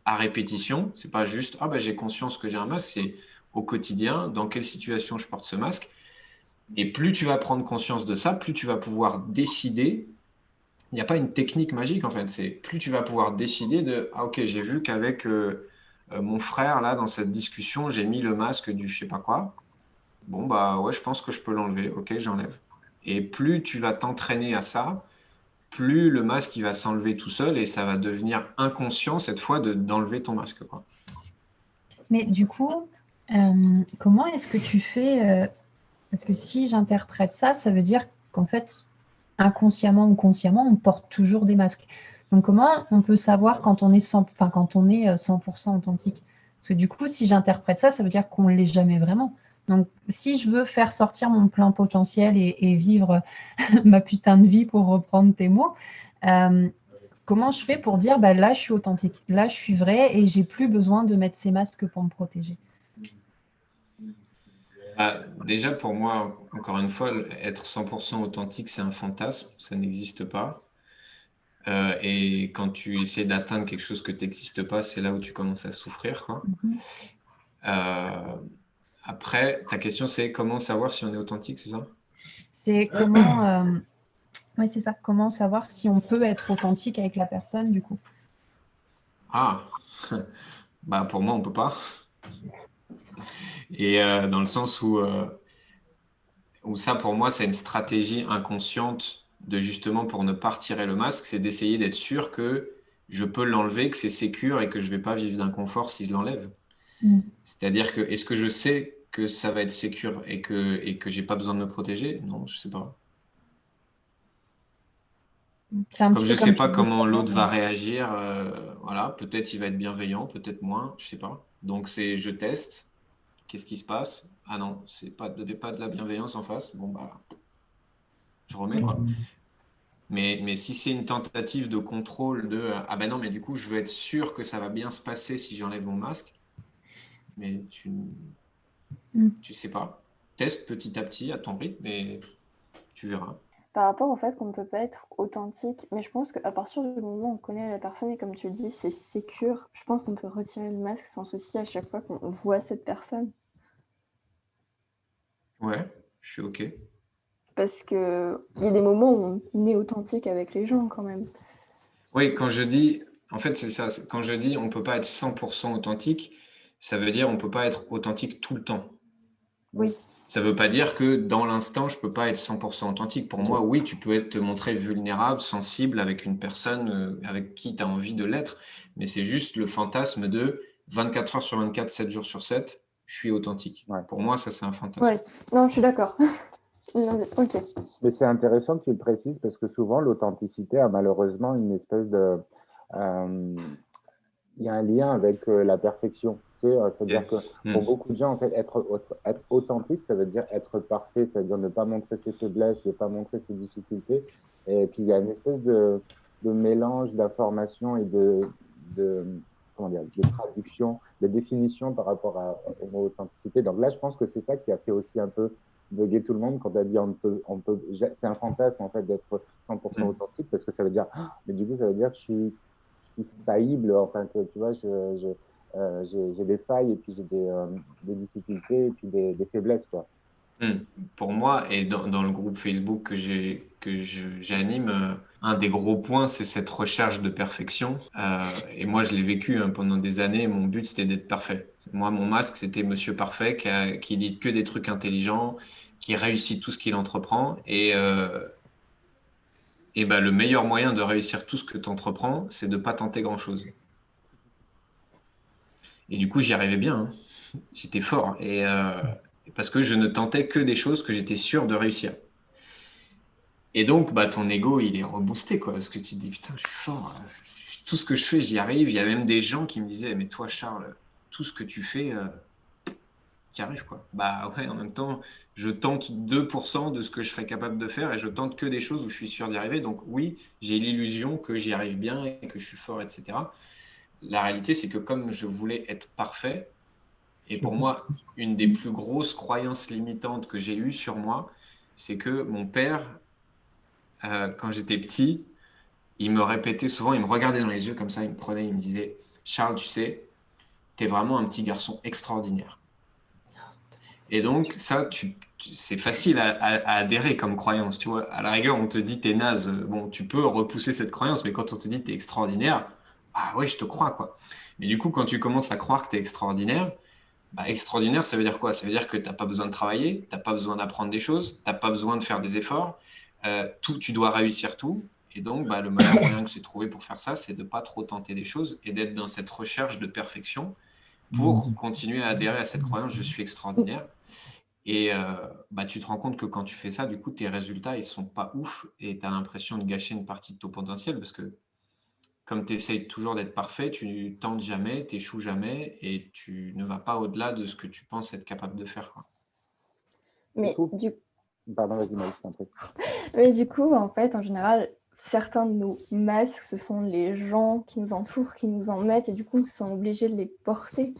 à répétition. C'est pas juste, ah bah, j'ai conscience que j'ai un masque, c'est au quotidien, dans quelle situation je porte ce masque. Et plus tu vas prendre conscience de ça, plus tu vas pouvoir décider. Il n'y a pas une technique magique en fait, c'est plus tu vas pouvoir décider de, ah ok, j'ai vu qu'avec mon frère là dans cette discussion, j'ai mis le masque du je sais pas quoi. Bon bah ouais, je pense que je peux l'enlever. Ok, j'enlève. Et plus tu vas t'entraîner à ça, plus le masque il va s'enlever tout seul et ça va devenir inconscient cette fois d'enlever ton masque, quoi. Mais du coup, comment est-ce que tu fais parce que si j'interprète ça, ça veut dire qu'en fait, inconsciemment ou consciemment, on porte toujours des masques. Donc, comment on peut savoir quand on est 100% authentique? Parce que du coup, si j'interprète ça, ça veut dire qu'on ne l'est jamais vraiment. Donc, si je veux faire sortir mon plein potentiel et vivre ma putain de vie, pour reprendre tes mots, euh, comment je fais pour dire, bah, là, je suis authentique, là, je suis vrai et j'ai plus besoin de mettre ces masques pour me protéger? Ah, déjà pour moi, encore une fois, être 100% authentique, c'est un fantasme, ça n'existe pas. Et quand tu essaies d'atteindre quelque chose que tu n'existes pas, c'est là où tu commences à souffrir, quoi. Mhm. Euh, Après, ta question, c'est comment savoir si on est authentique, c'est ça? C'est comment, oui, c'est ça. Comment savoir si on peut être authentique avec la personne, du coup? Ah, bah pour moi, on peut pas. Et dans le sens où ça, pour moi, c'est une stratégie inconsciente de justement pour ne pas retirer le masque, c'est d'essayer d'être sûr que je peux l'enlever, que c'est sécure et que je vais pas vivre d'inconfort si je l'enlève. Mm. C'est-à-dire que est-ce que je sais que ça va être sécure et que j'ai pas besoin de me protéger? Non, je sais pas. C'est un Comme petit je peu sais comme tu pas disais tout comment à l'heure. l'autre va réagir, voilà, peut-être il va être bienveillant, peut-être moins, je sais pas. Donc c'est je teste, qu'est-ce qui se passe? Ah non, c'est pas de la bienveillance en face. Bon bah je remets Ok. quoi. Mais si c'est une tentative de contrôle de ah ben non, mais du coup je veux être sûr que ça va bien se passer si j'enlève mon masque, mais tu sais pas. Teste petit à petit à ton rythme et tu verras. Par rapport au fait qu'on ne peut pas être authentique, mais je pense qu'à partir du moment où on connaît la personne et comme tu le dis, c'est sécure, je pense qu'on peut retirer le masque sans souci à chaque fois qu'on voit cette personne. Ouais, je suis OK. Parce qu'il y a des moments où on est authentique avec les gens quand même. Oui, quand je dis, en fait, c'est ça. Quand je dis on ne peut pas être 100% authentique, ça veut dire on ne peut pas être authentique tout le temps. Oui. Ça ne veut pas dire que dans l'instant, je ne peux pas être 100% authentique. Pour moi, oui, tu peux te montrer vulnérable, sensible avec une personne avec qui tu as envie de l'être, mais c'est juste le fantasme de 24 heures sur 24, 7 jours sur 7, je suis authentique. Ouais. Pour moi, ça, c'est un fantasme. Ouais, non, je suis d'accord. Non, mais, ok. Mais c'est intéressant que tu le précises parce que souvent, l'authenticité a malheureusement une espèce de... il y a un lien avec la perfection. C'est-à-dire que pour beaucoup de gens, en fait, être authentique, ça veut dire être parfait, c'est-à-dire ne pas montrer ses faiblesses, ne pas montrer ses difficultés. Et puis, il y a une espèce de mélange d'informations et comment dire, de traduction, de définition par rapport à l'authenticité. Donc là, je pense que c'est ça qui a fait aussi un peu bugger tout le monde quand tu as dit c'est un fantasme en fait d'être 100% authentique parce que ça veut dire, mais du coup, ça veut dire que je suis faillible, enfin que tu vois, j'ai des failles et puis j'ai des difficultés et puis des faiblesses, quoi. Pour moi, et dans le groupe Facebook j'anime, un des gros points, c'est cette recherche de perfection. Et moi, je l'ai vécu pendant des années. Mon but, c'était d'être parfait. Moi, mon masque, c'était Monsieur Parfait qui dit que des trucs intelligents, qui réussit tout ce qu'il entreprend. Et ben, le meilleur moyen de réussir tout ce que tu entreprends, c'est de ne pas tenter grand-chose. Et du coup, j'y arrivais bien. Hein. J'étais fort. Et parce que je ne tentais que des choses que j'étais sûr de réussir. Et donc, bah, ton ego, il est reboosté, quoi. Parce que tu te dis, putain, je suis fort. Tout ce que je fais, j'y arrive. Il y a même des gens qui me disaient, mais toi, Charles, tout ce que tu fais, tu y arrives, quoi. Bah ouais, en même temps, je tente 2% de ce que je serais capable de faire et je tente que des choses où je suis sûr d'y arriver. Donc oui, j'ai l'illusion que j'y arrive bien et que je suis fort, etc. La réalité, c'est que comme je voulais être parfait, et pour moi, une des plus grosses croyances limitantes que j'ai eues sur moi, c'est que mon père, quand j'étais petit, il me répétait souvent, il me regardait dans les yeux comme ça, il me prenait, il me disait, Charles, tu sais, t'es vraiment un petit garçon extraordinaire. Et donc, ça, c'est facile à adhérer comme croyance, tu vois. À la rigueur, on te dit t'es naze, bon, tu peux repousser cette croyance, mais quand on te dit t'es extraordinaire, ah ouais, je te crois, quoi. Mais du coup, quand tu commences à croire que t'es extraordinaire, bah, extraordinaire, ça veut dire quoi? Ça veut dire que t'as pas besoin de travailler, t'as pas besoin d'apprendre des choses, t'as pas besoin de faire des efforts, tu dois réussir tout. Et donc, bah, le meilleur moyen que j'ai trouvé pour faire ça, c'est de pas trop tenter des choses et d'être dans cette recherche de perfection pour continuer à adhérer à cette croyance, je suis extraordinaire. Et bah, tu te rends compte que quand tu fais ça, du coup, tes résultats, ils sont pas ouf et tu as l'impression de gâcher une partie de ton potentiel parce que comme tu essayes toujours d'être parfait, tu tentes jamais, tu échoues jamais et tu ne vas pas au-delà de ce que tu penses être capable de faire, quoi. Mais Pardon, vas-y, Maïs, je t'en prie. Mais du coup, en fait, en général, certains de nos masques, ce sont les gens qui nous entourent, qui nous en mettent, et du coup, nous sommes obligés de les porter.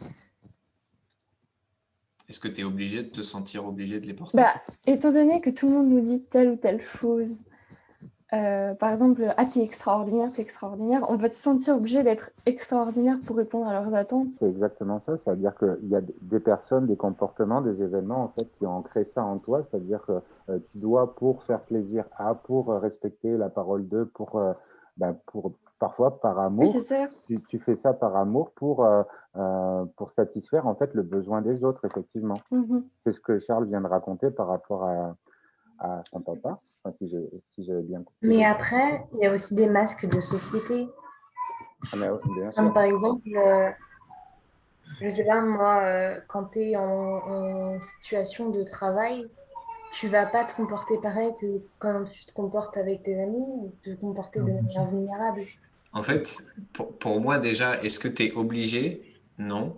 Est-ce que tu es obligé de te sentir obligé de les porter? Bah, étant donné que tout le monde nous dit telle ou telle chose, par exemple, ah, t'es extraordinaire, on va se sentir obligé d'être extraordinaire pour répondre à leurs attentes. C'est exactement ça, c'est-à-dire qu'il y a des personnes, des comportements, des événements en fait qui ont ancré ça en toi, c'est-à-dire que tu dois pour faire plaisir à, pour respecter la parole d'eux, pour parfois par amour, oui, c'est ça. Tu fais ça par amour pour satisfaire en fait le besoin des autres, effectivement. C'est ce que Charles vient de raconter par rapport à son papa, enfin, si j'avais bien compris. Mais après, il y a aussi des masques de société. Ah, mais, bien sûr. Comme par exemple, je sais pas, moi, quand tu es en situation de travail, tu vas pas te comporter pareil que quand tu te comportes avec tes amis ou te comporter de manière vulnérable. En fait, pour moi déjà, est-ce que tu es obligé? Non.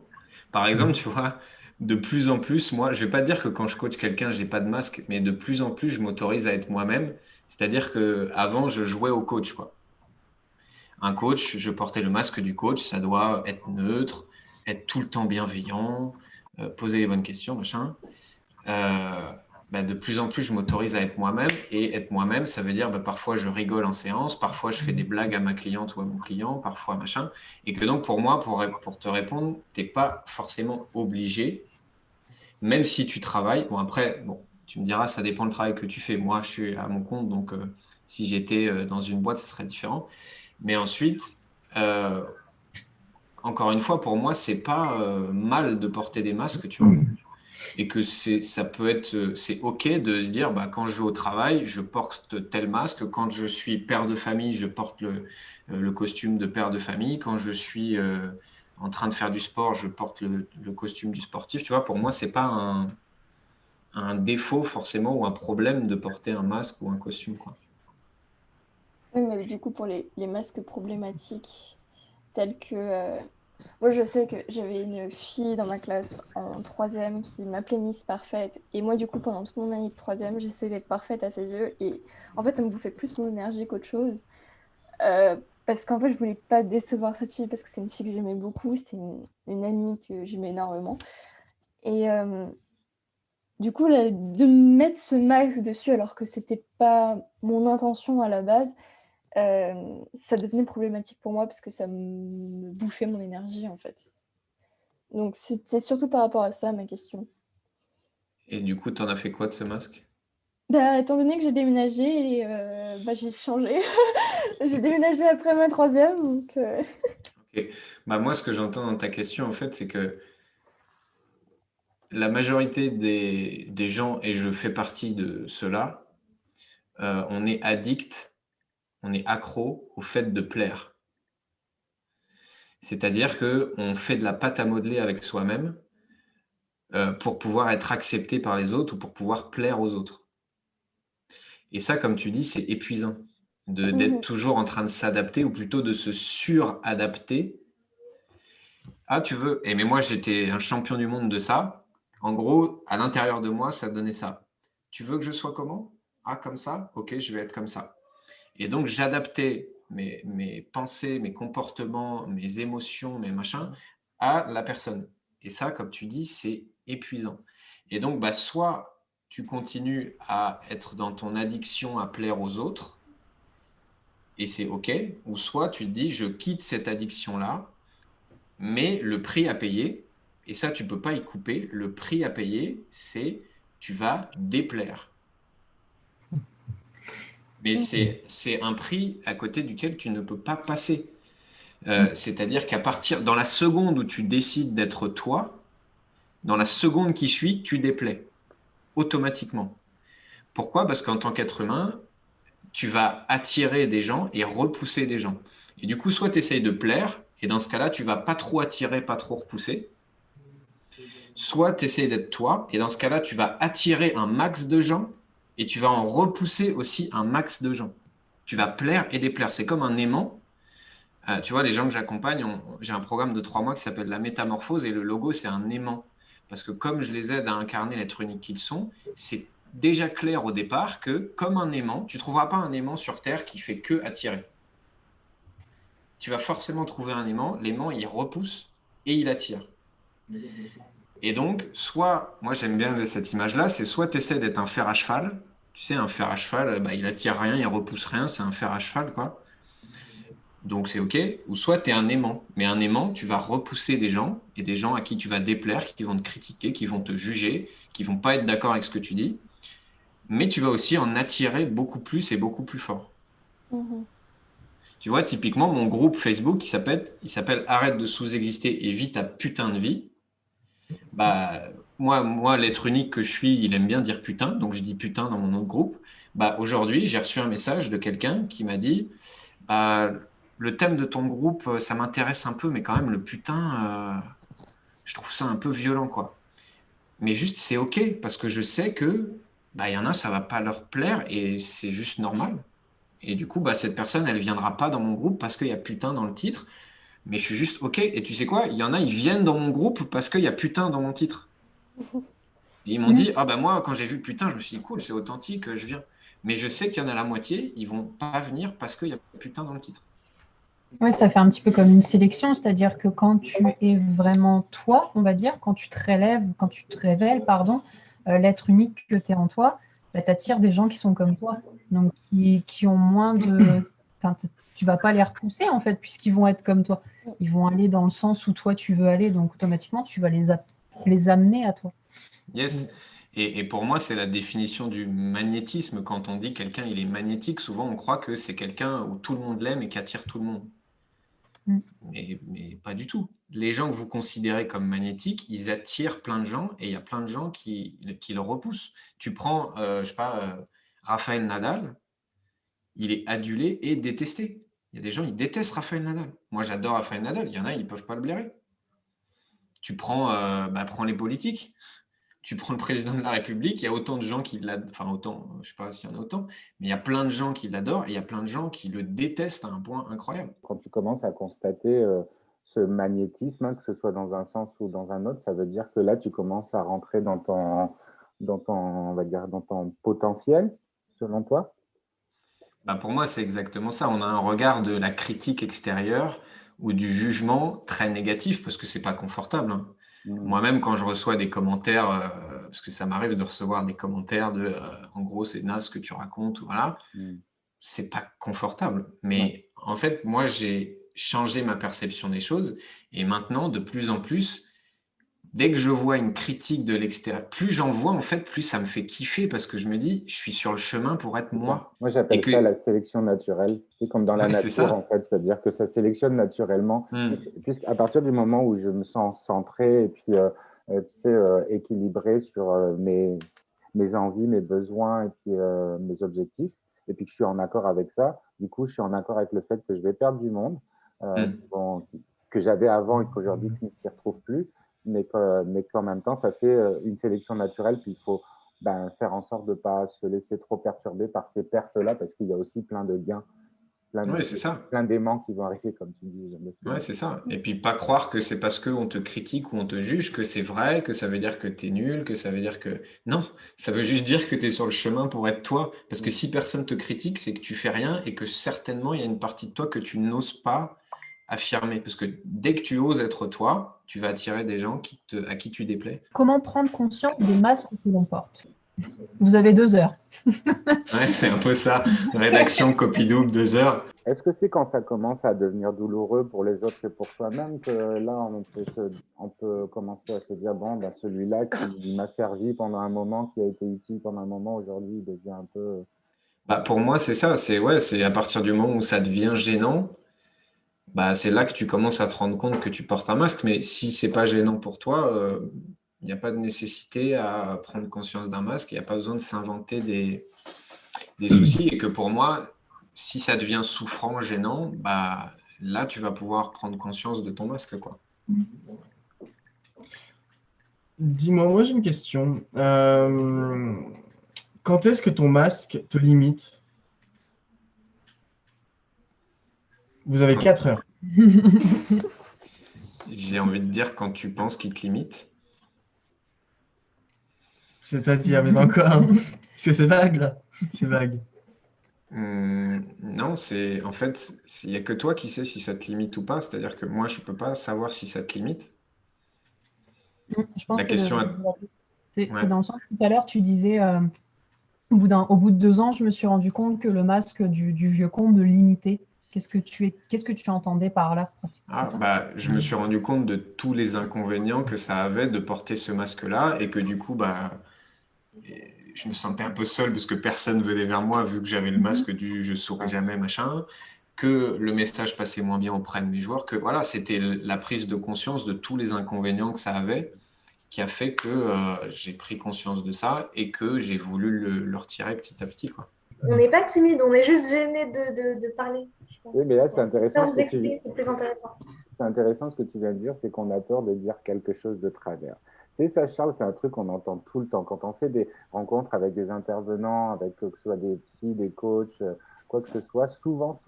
Par exemple, tu vois, de plus en plus, moi, je vais pas dire que quand je coach quelqu'un, j'ai pas de masque, mais de plus en plus, je m'autorise à être moi-même. C'est-à-dire que avant, je jouais au coach, quoi. Un coach, je portais le masque du coach, ça doit être neutre, être tout le temps bienveillant, poser les bonnes questions, machin. De plus en plus, je m'autorise à être moi-même. Et être moi-même, ça veut dire parfois je rigole en séance, parfois je fais des blagues à ma cliente ou à mon client, parfois machin. Et que donc pour moi, pour te répondre, tu n'es pas forcément obligé, même si tu travailles. Bon, après, tu me diras, ça dépend du travail que tu fais. Moi, je suis à mon compte, donc si j'étais dans une boîte, ce serait différent. Mais ensuite, encore une fois, pour moi, c'est pas mal de porter des masques, tu vois. Et que c'est OK de se dire, quand je vais au travail, je porte tel masque. Quand je suis père de famille, je porte le costume de père de famille. Quand je suis en train de faire du sport, je porte le costume du sportif. Tu vois, pour moi, c'est pas un défaut forcément ou un problème de porter un masque ou un costume, quoi. Oui, mais du coup, pour les masques problématiques, tels que... moi, je sais que j'avais une fille dans ma classe en troisième qui m'appelait Miss Parfaite. Et moi, du coup, pendant toute mon année de troisième, j'essayais d'être parfaite à ses yeux. Et en fait, ça me bouffait plus mon énergie qu'autre chose. Parce qu'en fait, je voulais pas décevoir cette fille parce que c'est une fille que j'aimais beaucoup. C'était une amie que j'aimais énormément. Et du coup, là, de mettre ce masque dessus alors que c'était pas mon intention à la base, ça devenait problématique pour moi parce que ça me bouffait mon énergie en fait. Donc c'est surtout par rapport à ça ma question. Et du coup, tu en as fait quoi de ce masque? Étant donné que j'ai déménagé, j'ai changé. J'ai déménagé après ma troisième, donc... Ok. Moi, ce que j'entends dans ta question, en fait, c'est que la majorité des gens, et je fais partie de ceux-là, on est addict, on est accro au fait de plaire. C'est-à-dire qu'on fait de la pâte à modeler avec soi-même pour pouvoir être accepté par les autres ou pour pouvoir plaire aux autres. Et ça, comme tu dis, c'est épuisant d'être toujours en train de s'adapter ou plutôt de se suradapter. Ah, tu veux? Mais moi, j'étais un champion du monde de ça. En gros, à l'intérieur de moi, ça donnait ça. Tu veux que je sois comment? Ah, comme ça? Ok, je vais être comme ça. Et donc, j'adaptais mes pensées, mes comportements, mes émotions, mes machins à la personne. Et ça, comme tu dis, c'est épuisant. Et donc, soit tu continues à être dans ton addiction à plaire aux autres, et c'est OK, ou soit tu te dis, je quitte cette addiction-là, mais le prix à payer, et ça, tu ne peux pas y couper, le prix à payer, c'est tu vas déplaire. Mais c'est un prix à côté duquel tu ne peux pas passer. C'est-à-dire dans la seconde où tu décides d'être toi, dans la seconde qui suit, tu déplais automatiquement. Pourquoi? Parce qu'en tant qu'être humain, tu vas attirer des gens et repousser des gens. Et du coup, soit tu essayes de plaire, et dans ce cas-là, tu vas pas trop attirer, pas trop repousser. Soit tu essayes d'être toi, et dans ce cas-là, tu vas attirer un max de gens, et tu vas en repousser aussi un max de gens. Tu vas plaire et déplaire. C'est comme un aimant. Tu vois, les gens que j'accompagne, j'ai un programme de 3 mois qui s'appelle La Métamorphose, et le logo, c'est un aimant. Parce que comme je les aide à incarner l'être unique qu'ils sont, c'est déjà clair au départ que, comme un aimant, tu ne trouveras pas un aimant sur Terre qui fait que attirer. Tu vas forcément trouver un aimant. L'aimant, il repousse et il attire. Et donc, moi j'aime bien cette image-là, c'est soit tu essaies d'être un fer à cheval. Tu sais, un fer à cheval, il attire rien, il repousse rien, c'est un fer à cheval, quoi. Donc c'est OK. Ou soit tu es un aimant. Mais un aimant, tu vas repousser des gens, et des gens à qui tu vas déplaire, qui vont te critiquer, qui vont te juger, qui vont pas être d'accord avec ce que tu dis. Mais tu vas aussi en attirer beaucoup plus et beaucoup plus fort. Tu vois, typiquement, mon groupe Facebook, il s'appelle Arrête de sous-exister et vis ta putain de vie. Moi, l'être unique que je suis, il aime bien dire putain, donc je dis putain dans mon autre groupe. Aujourd'hui, j'ai reçu un message de quelqu'un qui m'a dit le thème de ton groupe, ça m'intéresse un peu, mais quand même, le putain, je trouve ça un peu violent, quoi. Mais juste, c'est OK, parce que je sais que il y en a, ça va pas leur plaire, et c'est juste normal. Et du coup, cette personne, elle viendra pas dans mon groupe parce qu'il y a putain dans le titre, mais je suis juste OK. Et tu sais quoi? Il y en a, ils viennent dans mon groupe parce qu'il y a putain dans mon titre. Et ils m'ont dit, moi, quand j'ai vu putain, je me suis dit, cool, c'est authentique, je viens. Mais je sais qu'il y en a la moitié, ils vont pas venir parce qu'il y a putain dans le titre. Oui, ça fait un petit peu comme une sélection, c'est-à-dire que quand tu es vraiment toi, on va dire, quand tu te révèles, pardon, l'être unique que tu es en toi, bah, tu attires des gens qui sont comme toi, donc qui ont moins de... Enfin, tu vas pas les repousser, en fait, puisqu'ils vont être comme toi. Ils vont aller dans le sens où toi, tu veux aller, donc automatiquement, tu vas les amener à toi. Yes. Et pour moi, c'est la définition du magnétisme. Quand on dit quelqu'un, il est magnétique, souvent on croit que c'est quelqu'un où tout le monde l'aime et qui attire tout le monde. Mm. Mais pas du tout. Les gens que vous considérez comme magnétiques, ils attirent plein de gens et il y a plein de gens qui le repoussent. Tu prends, je sais pas, Rafael Nadal, il est adulé et détesté. Il y a des gens, ils détestent Rafael Nadal. Moi, j'adore Rafael Nadal. Il y en a, ils peuvent pas le blairer. Tu prends, prends les politiques. Tu prends le président de la République, il y a autant de gens qui l'adorent, enfin autant, je ne sais pas s'il y en a autant, mais il y a plein de gens qui l'adorent et il y a plein de gens qui le détestent à un point incroyable. Quand tu commences à constater ce magnétisme, hein, que ce soit dans un sens ou dans un autre, ça veut dire que là, tu commences à rentrer on va dire, dans ton potentiel, selon toi. Pour moi, c'est exactement ça. On a un regard de la critique extérieure ou du jugement très négatif parce que c'est pas confortable, hein. Moi-même, quand je reçois des commentaires, parce que ça m'arrive de recevoir des commentaires de en gros, c'est naze ce que tu racontes, voilà, c'est pas confortable. Mais en fait, moi, j'ai changé ma perception des choses et maintenant, de plus en plus, dès que je vois une critique de l'extérieur, plus j'en vois, en fait, plus ça me fait kiffer parce que je me dis, je suis sur le chemin pour être moi. Moi, Et j'appelle ça que, la sélection naturelle. C'est comme dans la ouais, c'est nature, en ça. fait, c'est-à-dire que ça sélectionne naturellement. Puisqu'à partir du moment où je me sens centré et puis, tu sais, équilibré sur mes envies, mes besoins et puis mes objectifs, et puis que je suis en accord avec ça, du coup, je suis en accord avec le fait que je vais perdre du monde, bon, que j'avais avant et qu'aujourd'hui, qui ne s'y retrouve plus, mais qu'en même temps, ça fait une sélection naturelle, puis il faut faire en sorte de ne pas se laisser trop perturber par ces pertes-là, parce qu'il y a aussi plein de gains, Oui, c'est ça. plein d'aimants qui vont arriver, comme tu dis. Ouais, c'est ça. Et puis pas croire que c'est parce qu'on te critique ou on te juge que c'est vrai, que ça veut dire que tu es nul, que ça veut dire que... Non, ça veut juste dire que tu es sur le chemin pour être toi. Parce que si personne te critique, c'est que tu fais rien et que certainement il y a une partie de toi que tu n'oses pas affirmer. Parce que dès que tu oses être toi, tu vas attirer des gens à qui tu déplais. Comment prendre conscience des masques que l'on porte? Vous avez 2 heures. Ouais, c'est un peu ça. Rédaction, copie double, 2 heures. Est-ce que c'est quand ça commence à devenir douloureux pour les autres et pour soi-même que là, on peut commencer à se dire, bon, celui-là qui m'a servi pendant un moment, qui a été utile pendant un moment, aujourd'hui, il devient un peu... Pour moi, c'est ça. C'est à partir du moment où ça devient gênant, c'est là que tu commences à te rendre compte que tu portes un masque. Mais si c'est pas gênant pour toi, il n'y a pas de nécessité à prendre conscience d'un masque. Il n'y a pas besoin de s'inventer des soucis. Et que pour moi, si ça devient souffrant, gênant, là, tu vas pouvoir prendre conscience de ton masque, quoi. Dis-moi, moi j'ai une question. Quand est-ce que ton masque te limite? Vous avez 4 heures. J'ai envie de dire quand tu penses qu'il te limite. C'est-à-dire, mais encore. Parce que c'est vague, là. C'est vague. Non, en fait, il n'y a que toi qui sais si ça te limite ou pas. C'est-à-dire que moi, je ne peux pas savoir si ça te limite. Je pense La que question c'est Ouais. dans le sens, tout à l'heure, tu disais, au bout de 2 ans, je me suis rendu compte que le masque du vieux con me limitait. Qu'est-ce que tu entendais par là? C'est ça? Je me suis rendu compte de tous les inconvénients que ça avait de porter ce masque-là et que du coup, je me sentais un peu seul parce que personne venait vers moi vu que j'avais le masque du je souris jamais, machin, que le message passait moins bien auprès de mes joueurs, que voilà, c'était la prise de conscience de tous les inconvénients que ça avait qui a fait que j'ai pris conscience de ça et que j'ai voulu le retirer petit à petit, quoi. On n'est pas timide, on est juste gêné de parler, je pense. Oui, mais là, c'est intéressant. Vous écouter, c'est plus intéressant. C'est intéressant ce que tu viens de dire, c'est qu'on a peur de dire quelque chose de travers. Tu sais, ça, Charles, c'est un truc qu'on entend tout le temps. Quand on fait des rencontres avec des intervenants, avec que ce soit des psys, des coachs, quoi que ce soit, souvent,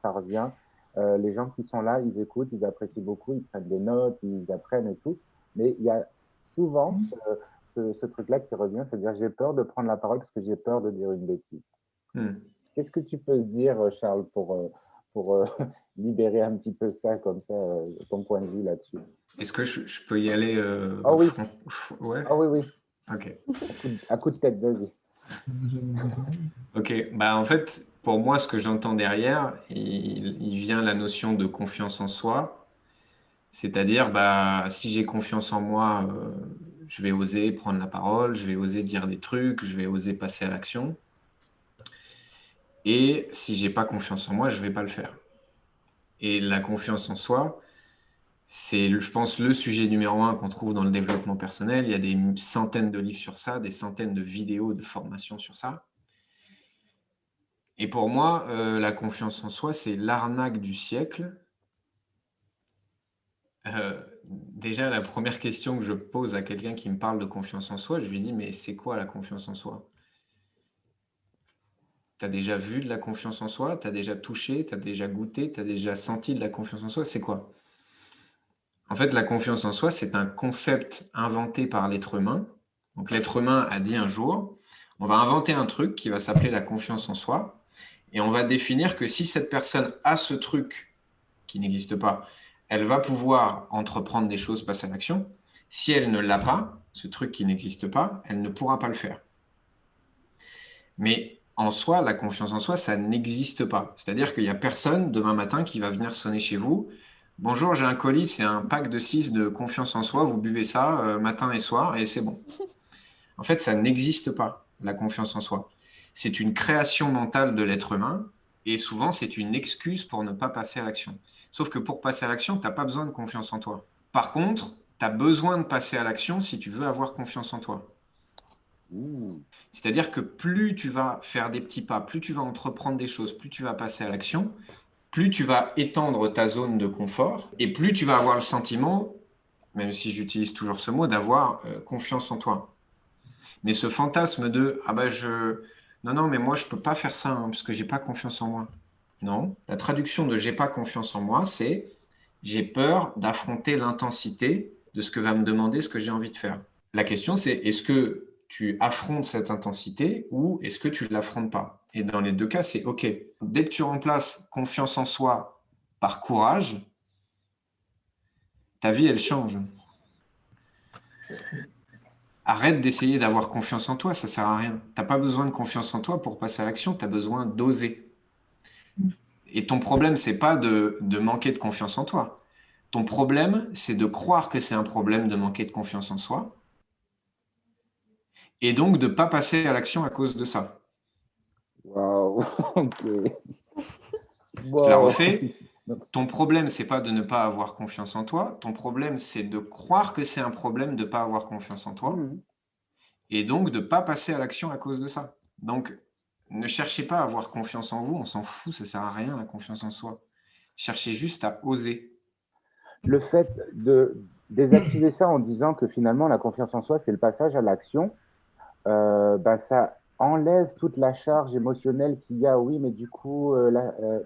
ça revient. Les gens qui sont là, ils écoutent, ils apprécient beaucoup, ils prennent des notes, ils apprennent et tout. Mais il y a souvent ce truc-là qui revient, c'est-à-dire j'ai peur de prendre la parole parce que j'ai peur de dire une bêtise. Qu'est-ce que tu peux dire, Charles, pour pour libérer un petit peu ça, comme ça, ton point de vue là-dessus. Est-ce que je peux y aller Ah oui. Ouais. Ah oui, oui. Ok. À coup de tête, vas-y. Ok. Bah, en fait, pour moi, ce que j'entends derrière, il vient la notion de confiance en soi. C'est-à-dire, bah, si j'ai confiance en moi, je vais oser prendre la parole, je vais oser dire des trucs, je vais oser passer à l'action. Et si j'ai pas confiance en moi, je vais pas le faire. Et la confiance en soi, c'est, je pense, le sujet numéro un qu'on trouve dans le développement personnel. Il y a des centaines de livres sur ça, des centaines de vidéos de formation sur ça. Et pour moi, la confiance en soi, c'est l'arnaque du siècle. Déjà, la première question que je pose à quelqu'un qui me parle de confiance en soi, je lui dis, mais c'est quoi la confiance en soi? Tu as déjà vu de la confiance en soi? Tu as déjà touché? Tu as déjà goûté? Tu as déjà senti de la confiance en soi? C'est quoi? En fait, la confiance en soi, c'est un concept inventé par l'être humain. Donc, l'être humain a dit un jour, on va inventer un truc qui va s'appeler la confiance en soi, et on va définir que si cette personne a ce truc qui n'existe pas, elle va pouvoir entreprendre des choses, passer à l'action. Si elle ne l'a pas, ce truc qui n'existe pas, elle ne pourra pas le faire. Mais en soi, la confiance en soi, ça n'existe pas. C'est-à-dire qu'il n'y a personne demain matin qui va venir sonner chez vous. Bonjour, j'ai un colis, c'est un pack de 6 de confiance en soi, vous buvez ça matin et soir et c'est bon. En fait, ça n'existe pas, la confiance en soi. C'est une création mentale de l'être humain et souvent, c'est une excuse pour ne pas passer à l'action. Sauf que pour passer à l'action, tu n'as pas besoin de confiance en toi. Par contre, tu as besoin de passer à l'action si tu veux avoir confiance en toi. C'est-à-dire que plus tu vas faire des petits pas, plus tu vas entreprendre des choses, plus tu vas passer à l'action, plus tu vas étendre ta zone de confort et plus tu vas avoir le sentiment, même si j'utilise toujours ce mot, d'avoir confiance en toi. Mais ce fantasme de ah bah non non mais moi je peux pas faire ça hein, parce que j'ai pas confiance en moi. Non, la traduction de j'ai pas confiance en moi, c'est j'ai peur d'affronter l'intensité de ce que va me demander ce que j'ai envie de faire. La question c'est est-ce que tu affrontes cette intensité ou est-ce que tu ne l'affrontes pas? Et dans les deux cas, c'est OK. Dès que tu remplaces confiance en soi par courage, ta vie, elle change. Arrête d'essayer d'avoir confiance en toi, ça sert à rien. Tu n'as pas besoin de confiance en toi pour passer à l'action, tu as besoin d'oser. Et ton problème, c'est pas de manquer de confiance en toi. Ton problème, c'est de croire que c'est un problème de manquer de confiance en soi et donc de ne pas passer à l'action à cause de ça. Waouh, ok. Je la Wow. refais. Ton problème, c'est pas de ne pas avoir confiance en toi. Ton problème, c'est de croire que c'est un problème de ne pas avoir confiance en toi et donc de ne pas passer à l'action à cause de ça. Donc, ne cherchez pas à avoir confiance en vous, on s'en fout, ça sert à rien la confiance en soi. Cherchez juste à oser. Le fait de désactiver ça en disant que finalement la confiance en soi, c'est le passage à l'action, ça enlève toute la charge émotionnelle qu'il y a. Oui, mais du coup,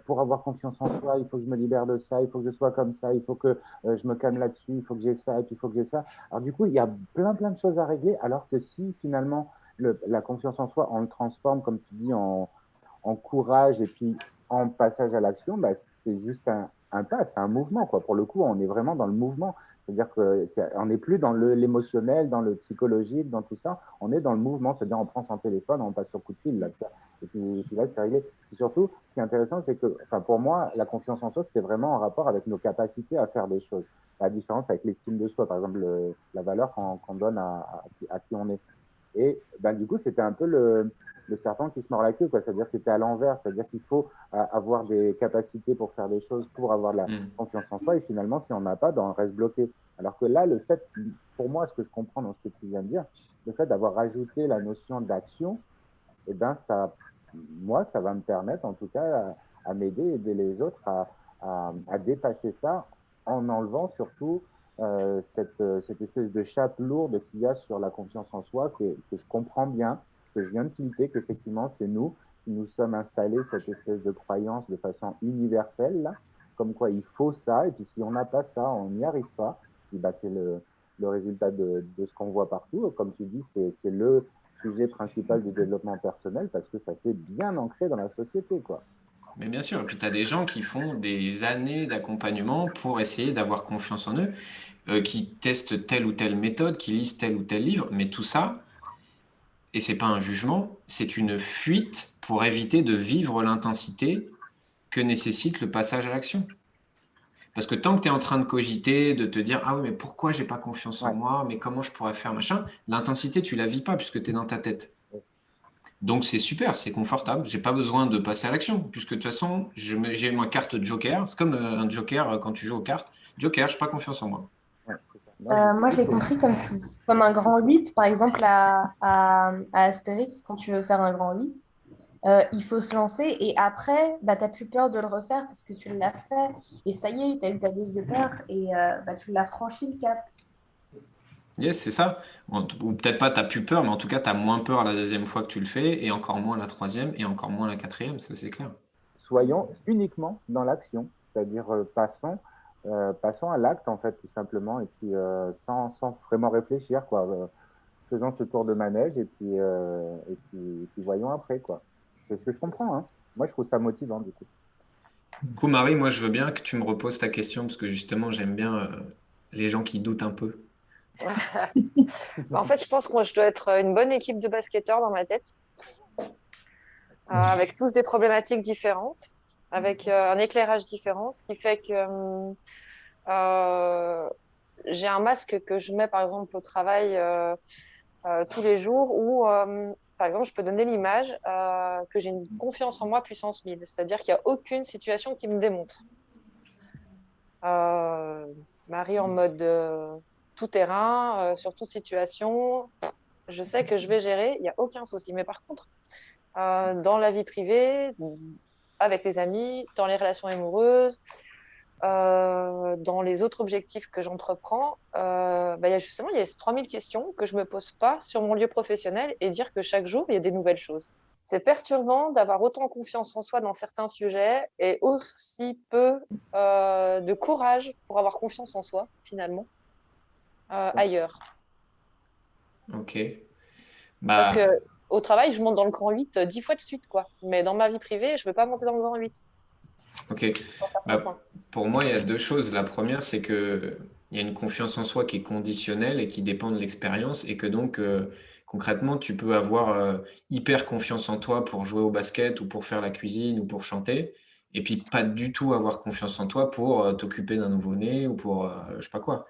pour avoir confiance en soi, il faut que je me libère de ça, il faut que je sois comme ça, il faut que je me calme là-dessus, il faut que j'ai ça, et puis il faut que j'ai ça. Alors du coup, il y a plein de choses à régler, alors que si finalement la confiance en soi, on le transforme, comme tu dis, en courage et puis en passage à l'action, c'est juste un pas, c'est un mouvement. Quoi. Pour le coup, on est vraiment dans le mouvement. C'est-à-dire qu'on n'est plus dans l'émotionnel, dans le psychologique, dans tout ça. On est dans le mouvement. C'est-à-dire on prend son téléphone, on passe sur coup de fil. Là, et puis là, c'est réglé. Et surtout, ce qui est intéressant, c'est que pour moi, la confiance en soi, c'était vraiment en rapport avec nos capacités à faire des choses. La différence avec l'estime de soi, par exemple, la valeur qu'on donne à qui on est. Et du coup, c'était un peu le serpent qui se mord la queue, quoi. C'est-à-dire que c'était à l'envers. C'est-à-dire qu'il faut avoir des capacités pour faire des choses, pour avoir de la confiance en soi. Et finalement, si on n'a pas, on reste bloqué. Alors que là, le fait, pour moi, ce que je comprends dans ce que tu viens de dire, le fait d'avoir rajouté la notion d'action, eh ben, moi, ça va me permettre, en tout cas, à m'aider, aider les autres à dépasser ça en enlevant surtout cette espèce de chape lourde qu'il y a sur la confiance en soi, que je comprends bien, que je viens de tilter, qu'effectivement, c'est nous qui nous sommes installés cette espèce de croyance de façon universelle, là, comme quoi il faut ça, et puis si on n'a pas ça, on n'y arrive pas. Et c'est le résultat de ce qu'on voit partout. Comme tu dis, c'est le sujet principal du développement personnel parce que ça s'est bien ancré dans la société, quoi. Mais bien sûr, et puis tu as des gens qui font des années d'accompagnement pour essayer d'avoir confiance en eux, qui testent telle ou telle méthode, qui lisent tel ou tel livre, mais tout ça, et c'est pas un jugement, c'est une fuite pour éviter de vivre l'intensité que nécessite le passage à l'action. Parce que tant que tu es en train de cogiter, de te dire, ah oui, mais pourquoi j'ai pas confiance en Ouais. moi, mais comment je pourrais faire machin, l'intensité, tu la vis pas puisque tu es dans ta tête. Donc c'est super, c'est confortable, j'ai pas besoin de passer à l'action, puisque de toute façon, j'ai ma carte Joker, c'est comme un Joker quand tu joues aux cartes. Joker, j'ai pas confiance en moi. Ouais, c'est ça. Non, Moi, je l'ai compris comme, si, comme un grand 8, par exemple, à Astérix, quand tu veux faire un grand 8, il faut se lancer et après, bah, tu n'as plus peur de le refaire parce que tu l'as fait. Et ça y est, tu as eu ta dose de peur et bah, tu l'as franchi le cap. Yes, c'est ça. Ou peut-être pas, t'as plus peur, mais en tout cas, t'as moins peur la deuxième fois que tu le fais, et encore moins la troisième, et encore moins la quatrième, ça c'est clair. soyons uniquement dans l'action, c'est-à-dire passons à l'acte en fait tout simplement et puis sans vraiment réfléchir quoi. Faisons ce tour de manège et puis voyons après quoi. C'est ce que je comprends hein. Moi je trouve ça motivant du coup. Du coup, Marie, moi je veux bien que tu me reposes ta question, parce que justement, j'aime bien les gens qui doutent un peu. En fait, je pense que moi, je dois être une bonne équipe de basketteurs dans ma tête, avec tous des problématiques différentes, avec un éclairage différent, ce qui fait que euh, j'ai un masque que je mets, par exemple, au travail tous les jours où, par exemple, je peux donner l'image que j'ai une confiance en moi puissance 1000, c'est-à-dire qu'il n'y a aucune situation qui me démonte. Euh, Marie en mode tout terrain, sur toute situation, je sais que je vais gérer, il n'y a aucun souci. Mais par contre, dans la vie privée, avec les amis, dans les relations amoureuses, dans les autres objectifs que j'entreprends, bah, il y a ces 3000 questions que je ne me pose pas sur mon lieu professionnel et dire que chaque jour, il y a des nouvelles choses. C'est perturbant d'avoir autant confiance en soi dans certains sujets et aussi peu de courage pour avoir confiance en soi, finalement, ailleurs. Ok. Parce Bah, que au travail, je monte dans le grand 8 10 fois de suite, quoi. Mais dans ma vie privée, je ne veux pas monter dans le grand 8 ok. sur certains Bah, points. pour moi, il y a deux choses. La première, c'est que il y a une confiance en soi qui est conditionnelle et qui dépend de l'expérience, et que donc concrètement, tu peux avoir hyper confiance en toi pour jouer au basket ou pour faire la cuisine ou pour chanter, et puis pas du tout avoir confiance en toi pour t'occuper d'un nouveau-né ou pour je sais pas quoi.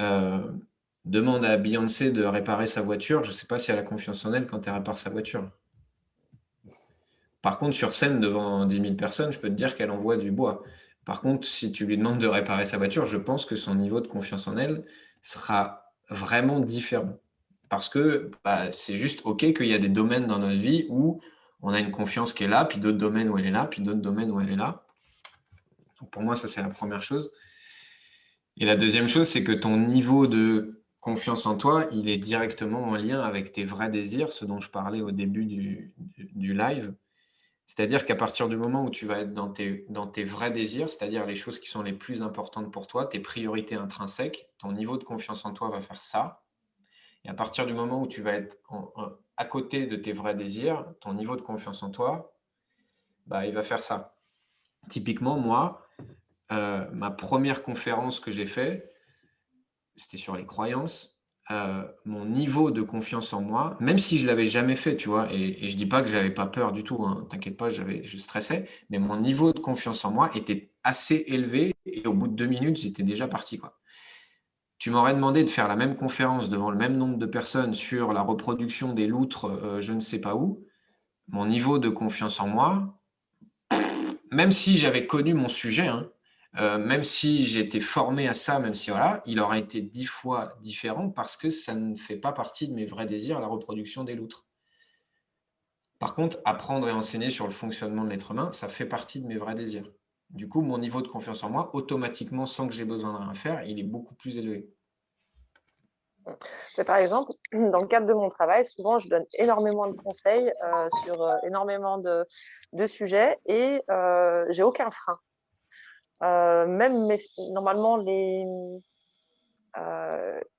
Euh, Demande à Beyoncé de réparer sa voiture. Je sais pas si elle a confiance en elle quand elle répare sa voiture. Par contre, sur scène, devant 10 000 personnes, je peux te dire qu'elle envoie du bois. Par contre, si tu lui demandes de réparer sa voiture, je pense que son niveau de confiance en elle sera vraiment différent. Parce que bah, c'est juste OK qu'il y a des domaines dans notre vie où on a une confiance qui est là, puis d'autres domaines où elle est là, puis d'autres domaines où elle est là. Donc pour moi, ça, c'est la première chose. Et la deuxième chose, c'est que ton niveau de confiance en toi, il est directement en lien avec tes vrais désirs, ce dont je parlais au début du live. C'est-à-dire qu'à partir du moment où tu vas être dans tes vrais désirs, c'est-à-dire les choses qui sont les plus importantes pour toi, tes priorités intrinsèques, ton niveau de confiance en toi va faire ça. Et à partir du moment où tu vas être à côté de tes vrais désirs, ton niveau de confiance en toi, bah, il va faire ça. Typiquement, moi, ma première conférence que j'ai faite, c'était sur les croyances. Mon niveau de confiance en moi, même si je l'avais jamais fait, tu vois, et je dis pas que j'avais pas peur du tout, hein, t'inquiète pas, je stressais, mais mon niveau de confiance en moi était assez élevé et au bout de 2 minutes, j'étais déjà parti, quoi. Tu m'aurais demandé de faire la même conférence devant le même nombre de personnes sur la reproduction des loutres, je ne sais pas où. Mon niveau de confiance en moi, même si j'avais connu mon sujet, hein, même si j'ai été formé à ça, même si voilà, il aurait été 10 fois différent parce que ça ne fait pas partie de mes vrais désirs, la reproduction des loutres. Par contre, apprendre et enseigner sur le fonctionnement de l'être humain, ça fait partie de mes vrais désirs. Du coup, mon niveau de confiance en moi, automatiquement, sans que j'ai besoin de rien faire, il est beaucoup plus élevé. Mais par exemple, dans le cadre de mon travail, souvent, je donne énormément de conseils sur énormément de sujets et j'ai aucun frein. Normalement, il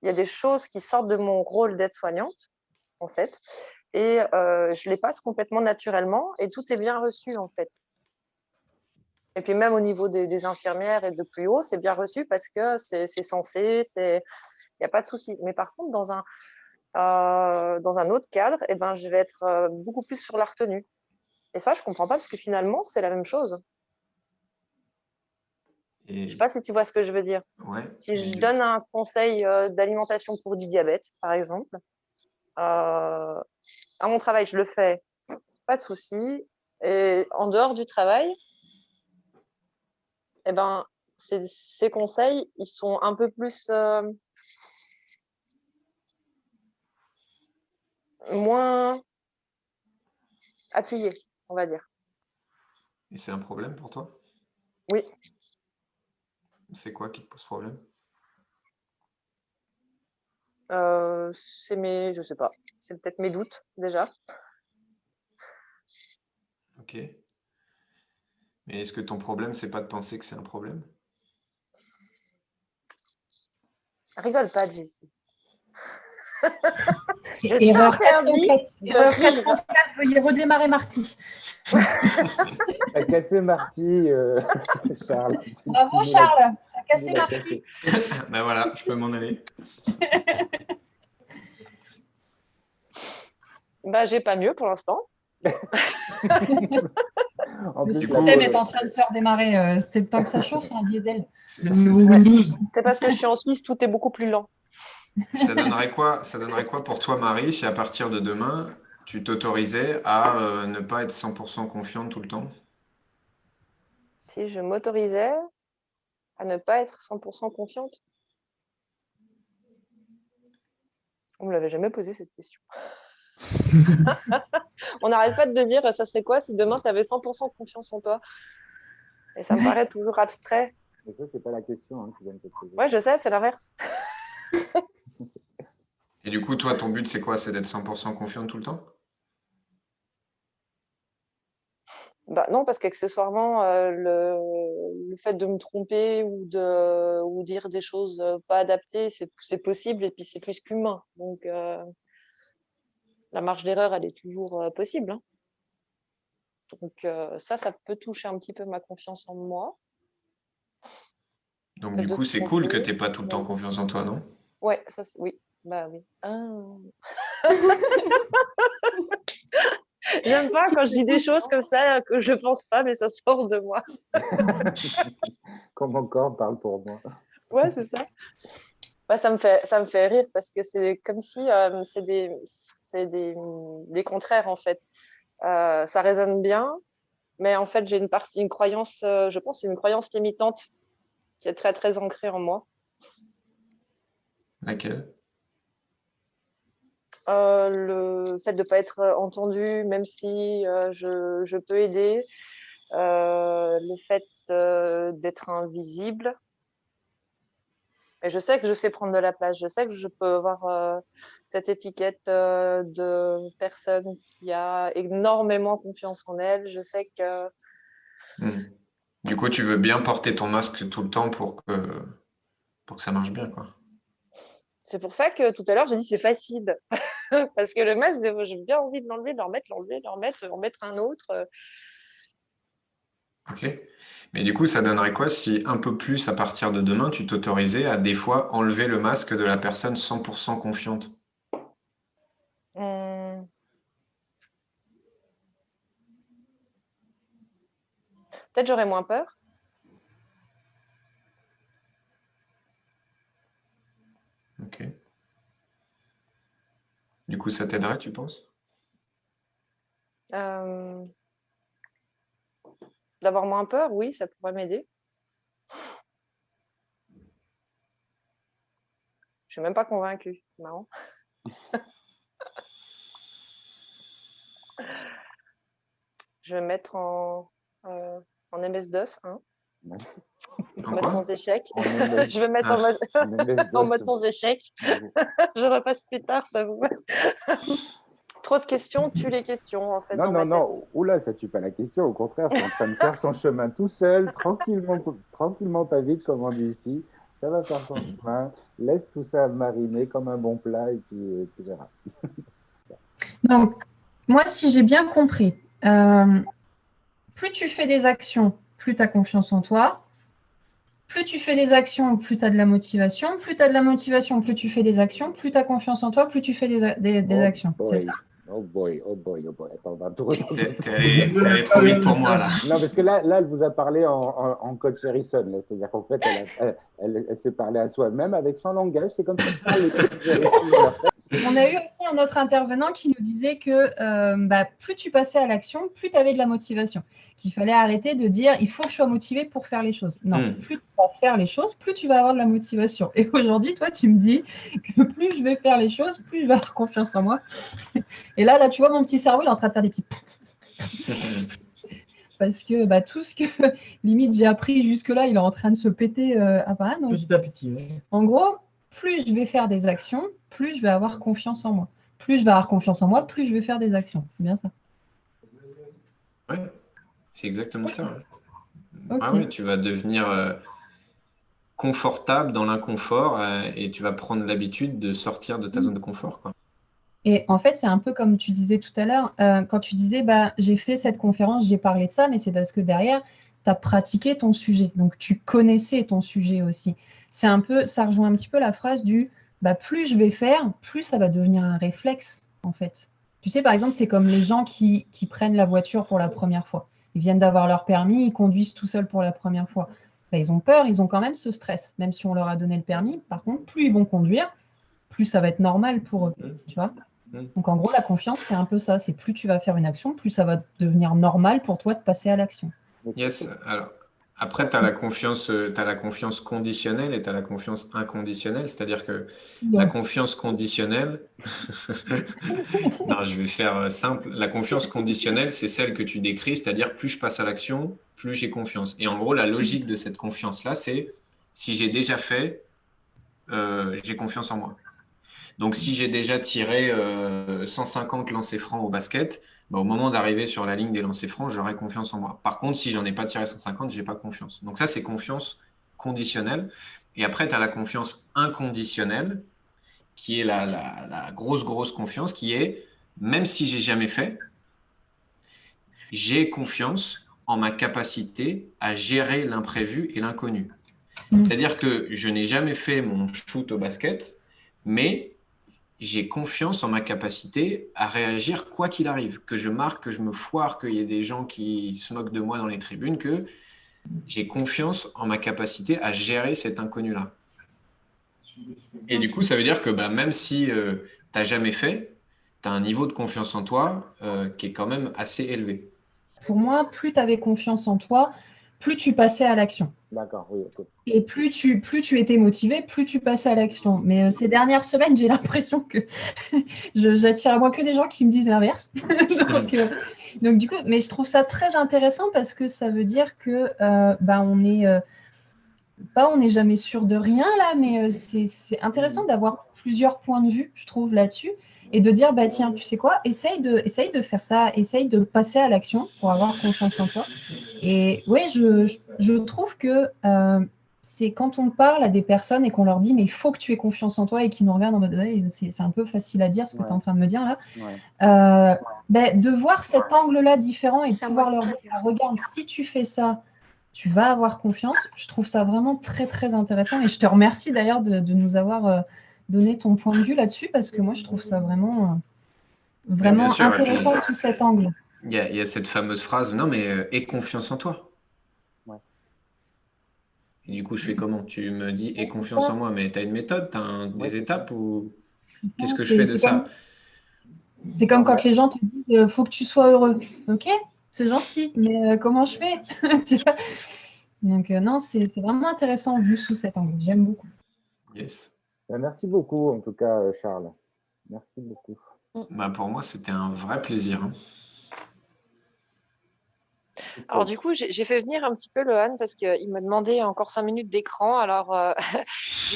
y a des choses qui sortent de mon rôle d'aide-soignante, en fait, et je les passe complètement naturellement et tout est bien reçu, en fait. Et puis même au niveau des infirmières et de plus haut, c'est bien reçu parce que c'est censé, il n'y a pas de souci. Mais par contre, dans un autre cadre, eh ben, je vais être beaucoup plus sur la retenue. Et ça, je ne comprends pas parce que finalement, c'est la même chose. Je ne sais pas si tu vois ce que je veux dire. Ouais, si je donne un conseil d'alimentation pour du diabète, par exemple, à mon travail, je le fais, pas de souci. Et en dehors du travail, eh ben, ces conseils, ils sont un peu plus moins appuyés, on va dire. Et c'est un problème pour toi? Oui. C'est quoi qui te pose problème? Je sais pas, c'est peut-être mes doutes déjà. Ok. Mais est-ce que ton problème, c'est pas de penser que c'est un problème? Rigole pas, Jessie. Je Erreur t'interdis 404. de Erreur rire. 404, veuillez redémarrer Marty. T'as cassé Marty, Charles. Bravo Charles, t'as cassé Marty. Ben voilà, je peux m'en aller. Bah, j'ai pas mieux pour l'instant. En Le plus, système est en train de se redémarrer. C'est le temps que ça chauffe, c'est un diesel. C'est- Le c'est- nouveau Ouais. Windows. C'est parce que je suis en Suisse, tout est beaucoup plus lent. Ça donnerait quoi pour toi, Marie, si à partir de demain, tu t'autorisais à ne pas être 100% confiante tout le temps? Si je m'autorisais à ne pas être 100% confiante. On me l'avait jamais posé cette question. On n'arrête pas de dire ça serait quoi si demain tu avais 100% confiance en toi. Et ça me paraît toujours abstrait. Mais ça, c'est pas la question hein, que tu viens de te poser. Ouais, je sais, c'est l'inverse. Et du coup, toi, ton but, c'est quoi? C'est d'être 100% confiante tout le temps? Bah, non, parce qu'accessoirement, le fait de me tromper ou dire des choses pas adaptées, c'est possible et puis c'est plus qu'humain. Donc, la marge d'erreur, elle est toujours possible. Hein. Donc, ça peut toucher un petit peu ma confiance en moi. Donc, Le du de coup, se c'est cool que tromper. tu n'aies pas tout le temps confiance en toi, non? Ouais, ça, oui. Bah oui. Ah. J'aime pas quand je dis des choses comme ça que je pense pas, mais ça sort de moi. Quand mon corps parle pour moi. Ouais, c'est ça. Ouais, ça me fait rire parce que c'est comme si c'est des contraires en fait. Ça résonne bien, mais en fait j'ai une croyance, je pense, c'est une croyance limitante qui est très très ancrée en moi. Laquelle? Le fait de ne pas être entendu, même si je peux aider, le fait d'être invisible. Et je sais que je sais prendre de la place, je sais que je peux avoir cette étiquette de personne qui a énormément confiance en elle. Je sais que... Du coup, tu veux bien porter ton masque tout le temps pour que ça marche bien, quoi. C'est pour ça que tout à l'heure, j'ai dit c'est facile. Parce que le masque, j'ai bien envie de l'enlever, de le remettre, en mettre un autre. Ok. Mais du coup, ça donnerait quoi si un peu plus à partir de demain, tu t'autorisais à des fois enlever le masque de la personne 100% confiante? Hum. Peut-être j'aurais moins peur. Ok. Du coup, ça t'aiderait, tu penses? D'avoir moins peur, oui, ça pourrait m'aider. Je suis même pas convaincue, c'est marrant. Je vais me mettre en MS-DOS, hein. En Mode quoi? sans échec. En MS, Je vais me mettre Ah. en MS-DOS. en mode sans échec. Je repasse plus tard, ça vous. Trop de questions tue les questions, en fait, Non, dans non, ma non. tête. Oula, ça tue pas la question. Au contraire, c'est en train de faire son chemin tout seul, tranquillement, tranquillement, pas vite, comme on dit ici. Ça va faire son chemin. Laisse tout ça mariner comme un bon plat et puis tu verras. Donc, moi, si j'ai bien compris, plus tu fais des actions, plus tu as confiance en toi. Plus tu fais des actions, plus tu as de la motivation. Plus tu as de la motivation, plus tu fais des actions. Plus tu as confiance en toi, plus tu fais des actions. C'est ça? Oh boy. Attends, on va tout T'es allé trop vite pour moi, là. Non, parce que là, elle vous a parlé en coach Harrison. C'est-à-dire qu'en fait, elle s'est parlé à soi-même avec son langage. C'est comme ça que parle le coach Harrison. On a eu aussi un autre intervenant qui nous disait que plus tu passais à l'action, plus tu avais de la motivation. Qu'il fallait arrêter de dire il faut que je sois motivé pour faire les choses. Non, plus tu vas faire les choses, plus tu vas avoir de la motivation. Et aujourd'hui, toi, tu me dis que plus je vais faire les choses, plus je vais avoir confiance en moi. Et là, tu vois, mon petit cerveau, il est en train de faire des petits. Parce que tout ce que limite j'ai appris jusque-là, il est en train de se péter à part. Donc, Petit à petit. Ouais. en gros, plus je vais faire des actions, plus je vais avoir confiance en moi. Plus je vais avoir confiance en moi, plus je vais faire des actions. C'est bien ça. Oui, c'est exactement ça. Ok. Ah oui, tu vas devenir confortable dans l'inconfort et tu vas prendre l'habitude de sortir de ta zone de confort, quoi. Et en fait, c'est un peu comme tu disais tout à l'heure, quand tu disais, j'ai fait cette conférence, j'ai parlé de ça, mais c'est parce que derrière, tu as pratiqué ton sujet. Donc, tu connaissais ton sujet aussi. C'est un peu, ça rejoint un petit peu la phrase du, plus je vais faire, plus ça va devenir un réflexe, en fait. Tu sais, par exemple, c'est comme les gens qui prennent la voiture pour la première fois. Ils viennent d'avoir leur permis, ils conduisent tout seuls pour la première fois. Ils ont peur, ils ont quand même ce stress, même si on leur a donné le permis. Par contre, plus ils vont conduire, plus ça va être normal pour eux, tu vois. Donc en gros, la confiance, c'est un peu ça. C'est plus tu vas faire une action, plus ça va devenir normal pour toi de passer à l'action. Yes. Alors, après, tu as la confiance conditionnelle et tu as la confiance inconditionnelle. C'est-à-dire que la confiance conditionnelle, non, je vais faire simple. La confiance conditionnelle, c'est celle que tu décris, c'est-à-dire plus je passe à l'action, plus j'ai confiance. Et en gros, la logique de cette confiance-là, c'est si j'ai déjà fait, j'ai confiance en moi. Donc, si j'ai déjà tiré 150 lancers francs au basket, au moment d'arriver sur la ligne des lancers francs, j'aurai confiance en moi. Par contre, si j'en ai pas tiré 150, j'ai pas confiance. Donc ça, c'est confiance conditionnelle. Et après, tu as la confiance inconditionnelle, qui est la grosse confiance, qui est, même si j'ai jamais fait, j'ai confiance en ma capacité à gérer l'imprévu et l'inconnu. C'est-à-dire que je n'ai jamais fait mon shoot au basket, mais j'ai confiance en ma capacité à réagir quoi qu'il arrive, que je marque, que je me foire, qu'il y ait des gens qui se moquent de moi dans les tribunes, que j'ai confiance en ma capacité à gérer cet inconnu-là. Et du coup, ça veut dire que même si tu n'as jamais fait, tu as un niveau de confiance en toi qui est quand même assez élevé. Pour moi, plus tu avais confiance en toi, plus tu passais à l'action. D'accord, oui. Okay. Et plus tu étais motivé, plus tu passais à l'action. Mais ces dernières semaines, j'ai l'impression que j'attire à moi que des gens qui me disent l'inverse. donc, du coup, mais je trouve ça très intéressant parce que ça veut dire que on est on n'est jamais sûr de rien là, mais c'est intéressant d'avoir plusieurs points de vue, je trouve, là-dessus, et de dire, tiens, tu sais quoi, essaye de faire ça, essaye de passer à l'action pour avoir confiance en toi. Et oui, je trouve que c'est quand on parle à des personnes et qu'on leur dit, mais il faut que tu aies confiance en toi et qu'ils nous regardent en mode, ouais, c'est un peu facile à dire ce que tu es en train de me dire là, de voir cet angle-là différent et de pouvoir leur dire, regarde, si tu fais ça, tu vas avoir confiance. Je trouve ça vraiment très, très intéressant. Et je te remercie d'ailleurs de nous avoir donné ton point de vue là-dessus parce que moi, je trouve ça vraiment sûr, intéressant sous cet angle. Il y a cette fameuse phrase, non, mais aie confiance en toi. Ouais. Et du coup, je fais comment? Tu me dis aie confiance en moi, mais tu as une méthode, tu as des étapes ou qu'est-ce que je fais de ça? C'est comme quand les gens te disent faut que tu sois heureux. Ok, c'est gentil, mais comment je fais? Tu vois. Donc non, c'est vraiment intéressant vu sous cet angle. J'aime beaucoup. Yes. Merci beaucoup, en tout cas, Charles. Merci beaucoup. Pour moi, c'était un vrai plaisir. Alors du coup, j'ai fait venir un petit peu Lohan parce qu'il m'a demandé encore 5 minutes d'écran. Alors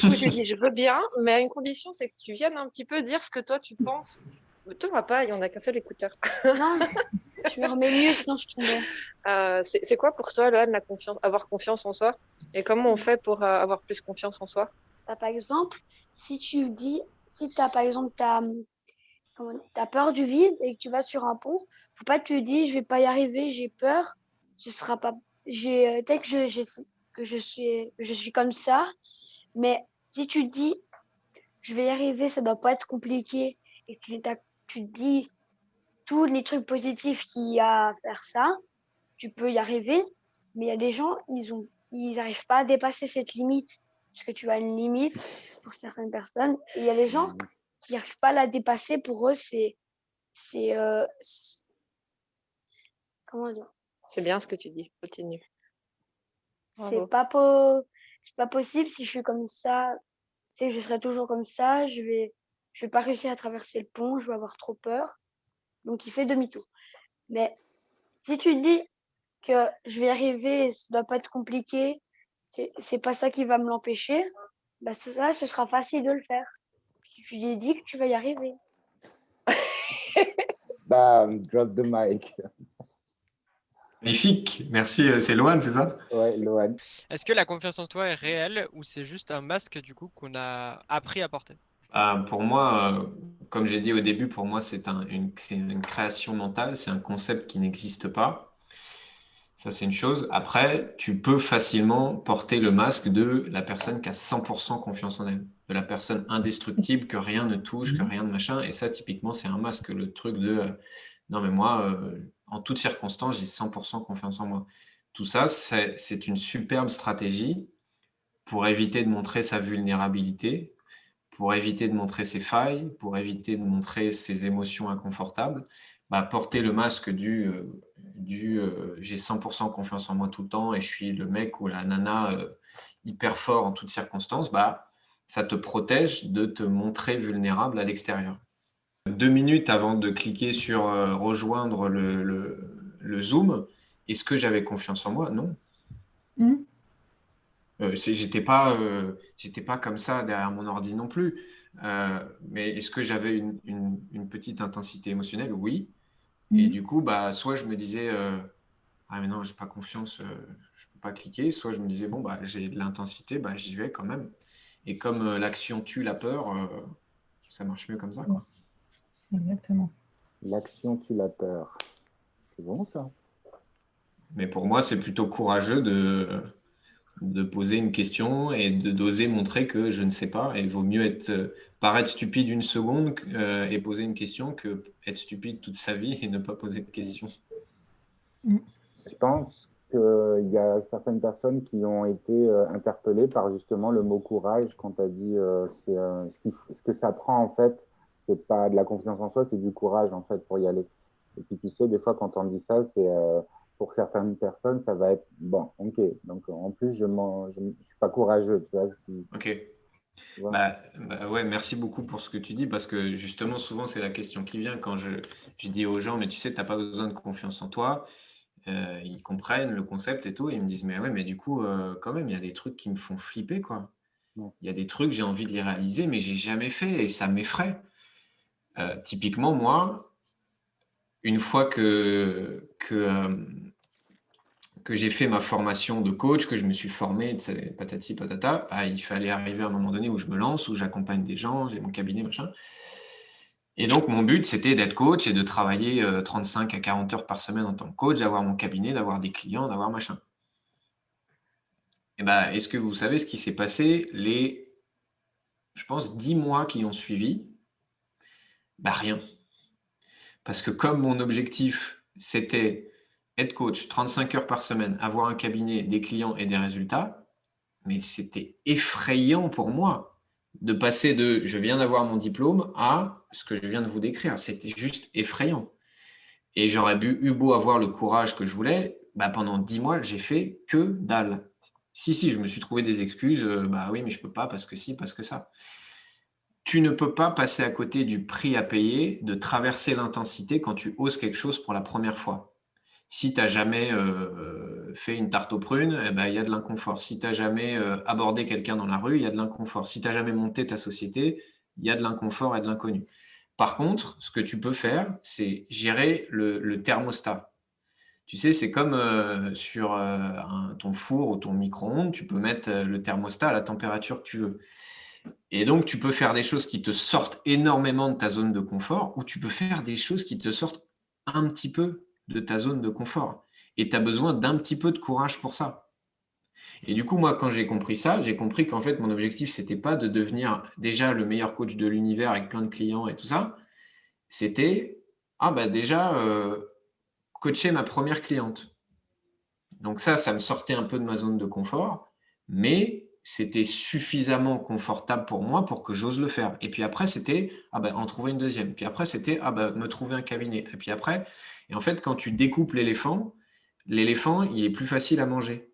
du coup, je lui ai dit je veux bien, mais à une condition, c'est que tu viennes un petit peu dire ce que toi tu penses. Toi, va pas, il n'y en a qu'un seul écouteur. Non, tu me remets mieux, sinon je tombais. C'est quoi pour toi, Lohan, avoir confiance en soi? Et comment on fait pour avoir plus confiance en soi? Par exemple, si tu dis, si tu as par exemple t'as peur du vide et que tu vas sur un pont, faut pas que tu te dises je vais pas y arriver, j'ai peur, ce sera pas dès que je suis comme ça, mais si tu dis, je vais y arriver, ça doit pas être compliqué, et que tu dis tous les trucs positifs qu'il y a à faire ça, tu peux y arriver, mais il y a des gens, ils n'arrivent pas à dépasser cette limite, parce que tu as une limite pour certaines personnes, et il y a des gens qui n'arrivent pas à la dépasser, pour eux, comment dire? C'est bien ce que tu dis. Continue. C'est Bravo. pas possible si je suis comme ça, c'est que je serai toujours comme ça, je vais pas réussir à traverser le pont, je vais avoir trop peur. Donc il fait demi-tour. Mais si tu dis que je vais y arriver, ça doit pas être compliqué, c'est pas ça qui va me l'empêcher, bah ça, ce sera facile de le faire. Tu lui dis que tu vas y arriver. Bam, drop the mic. Magnifique, merci. C'est Loane, c'est ça? Ouais, Loane. Est-ce que la confiance en toi est réelle ou c'est juste un masque du coup qu'on a appris à porter? Pour moi, comme j'ai dit au début, pour moi, c'est une création mentale, c'est un concept qui n'existe pas. Ça, c'est une chose. Après, tu peux facilement porter le masque de la personne qui a 100% confiance en elle, de la personne indestructible, que rien ne touche, que rien de machin. Et ça, typiquement, c'est un masque, le truc de non, mais moi, en toutes circonstances, j'ai 100% confiance en moi. Tout ça, c'est une superbe stratégie pour éviter de montrer sa vulnérabilité, pour éviter de montrer ses failles, pour éviter de montrer ses émotions inconfortables. Porter le masque du j'ai 100% confiance en moi tout le temps et je suis le mec ou la nana hyper fort en toutes circonstances, ça te protège de te montrer vulnérable à l'extérieur. 2 minutes avant de cliquer sur rejoindre le Zoom, est-ce que j'avais confiance en moi? Non. J'étais pas comme ça derrière mon ordi non plus. Mais est-ce que j'avais une petite intensité émotionnelle? Oui. Et du coup, soit je me disais ah mais non, j'ai pas confiance, je peux pas cliquer. Soit je me disais bon j'ai de l'intensité, j'y vais quand même. Et comme l'action tue la peur, ça marche mieux comme ça, quoi. Exactement. L'action tue la peur. C'est bon ça. Mais pour moi, c'est plutôt courageux de poser une question et d'oser montrer que je ne sais pas. Et il vaut mieux paraître stupide une seconde et poser une question que être stupide toute sa vie et ne pas poser de questions. Je pense qu'il y a certaines personnes qui ont été interpellées par justement le mot courage quand tu as dit ce que ça prend en fait, c'est pas de la confiance en soi, c'est du courage en fait pour y aller. Et puis tu sais, des fois quand on dit ça, c'est pour certaines personnes, ça va être bon, ok. Donc en plus, je suis pas courageux, tu vois. Ok. Ouais, merci beaucoup pour ce que tu dis parce que justement, souvent, c'est la question qui vient quand je dis aux gens, mais tu sais, tu n'as pas besoin de confiance en toi. Ils comprennent le concept et tout, et ils me disent, mais ouais, mais du coup, quand même, il y a des trucs qui me font flipper, quoi. Il y a des trucs, j'ai envie de les réaliser, mais j'ai jamais fait et ça m'effraie. Typiquement, moi, une fois que j'ai fait ma formation de coach, que je me suis formé, patati patata, il fallait arriver à un moment donné où je me lance, où j'accompagne des gens, j'ai mon cabinet, machin. Et donc, mon but, c'était d'être coach et de travailler 35 à 40 heures par semaine en tant que coach, d'avoir mon cabinet, d'avoir des clients, d'avoir machin. Et est-ce que vous savez ce qui s'est passé je pense, 10 mois qui ont suivi? Rien. Parce que comme mon objectif, c'était être coach 35 heures par semaine, avoir un cabinet, des clients et des résultats, mais c'était effrayant pour moi de passer de « je viens d'avoir mon diplôme » à ce que je viens de vous décrire. C'était juste effrayant. Et j'aurais eu beau avoir le courage que je voulais, pendant 10 mois, j'ai fait que dalle. Si, je me suis trouvé des excuses. Oui, mais je ne peux pas parce que si, parce que ça. Tu ne peux pas passer à côté du prix à payer de traverser l'intensité quand tu oses quelque chose pour la première fois. Si tu n'as jamais fait une tarte aux prunes, il y a de l'inconfort. Si tu n'as jamais abordé quelqu'un dans la rue, il y a de l'inconfort. Si tu n'as jamais monté ta société, il y a de l'inconfort et de l'inconnu. Par contre, ce que tu peux faire, c'est gérer le thermostat. Tu sais, c'est comme sur ton four ou ton micro-ondes, tu peux mettre le thermostat à la température que tu veux. Et donc, tu peux faire des choses qui te sortent énormément de ta zone de confort ou tu peux faire des choses qui te sortent un petit peu de ta zone de confort. Et tu as besoin d'un petit peu de courage pour ça. Et du coup, moi, quand j'ai compris ça, j'ai compris qu'en fait, mon objectif, c'était pas de devenir déjà le meilleur coach de l'univers avec plein de clients et tout ça. C'était, déjà, coacher ma première cliente. Donc ça me sortait un peu de ma zone de confort, mais c'était suffisamment confortable pour moi pour que j'ose le faire. Et puis après, c'était en trouver une deuxième. Puis après, c'était me trouver un cabinet. Et puis après, et en fait, quand tu découpes l'éléphant, il est plus facile à manger.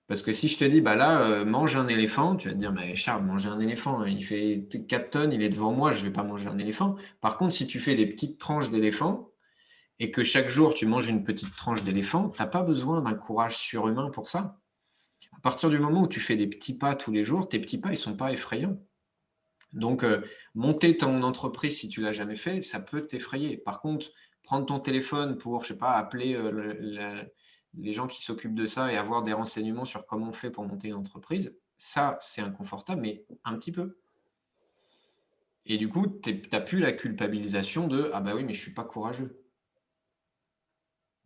Parce que si je te dis, mange un éléphant, tu vas te dire, mais Charles, manger un éléphant, il fait 4 tonnes, il est devant moi, je ne vais pas manger un éléphant. Par contre, si tu fais des petites tranches d'éléphant, et que chaque jour tu manges une petite tranche d'éléphant, tu n'as pas besoin d'un courage surhumain pour ça. À partir du moment où tu fais des petits pas tous les jours, tes petits pas, ils ne sont pas effrayants. Donc, monter ton entreprise, si tu ne l'as jamais fait, ça peut t'effrayer. Par contre, prendre ton téléphone pour, je sais pas, appeler les gens qui s'occupent de ça et avoir des renseignements sur comment on fait pour monter une entreprise, ça, c'est inconfortable, mais un petit peu. Et du coup, tu n'as plus la culpabilisation de « Ah bah oui, mais je ne suis pas courageux ».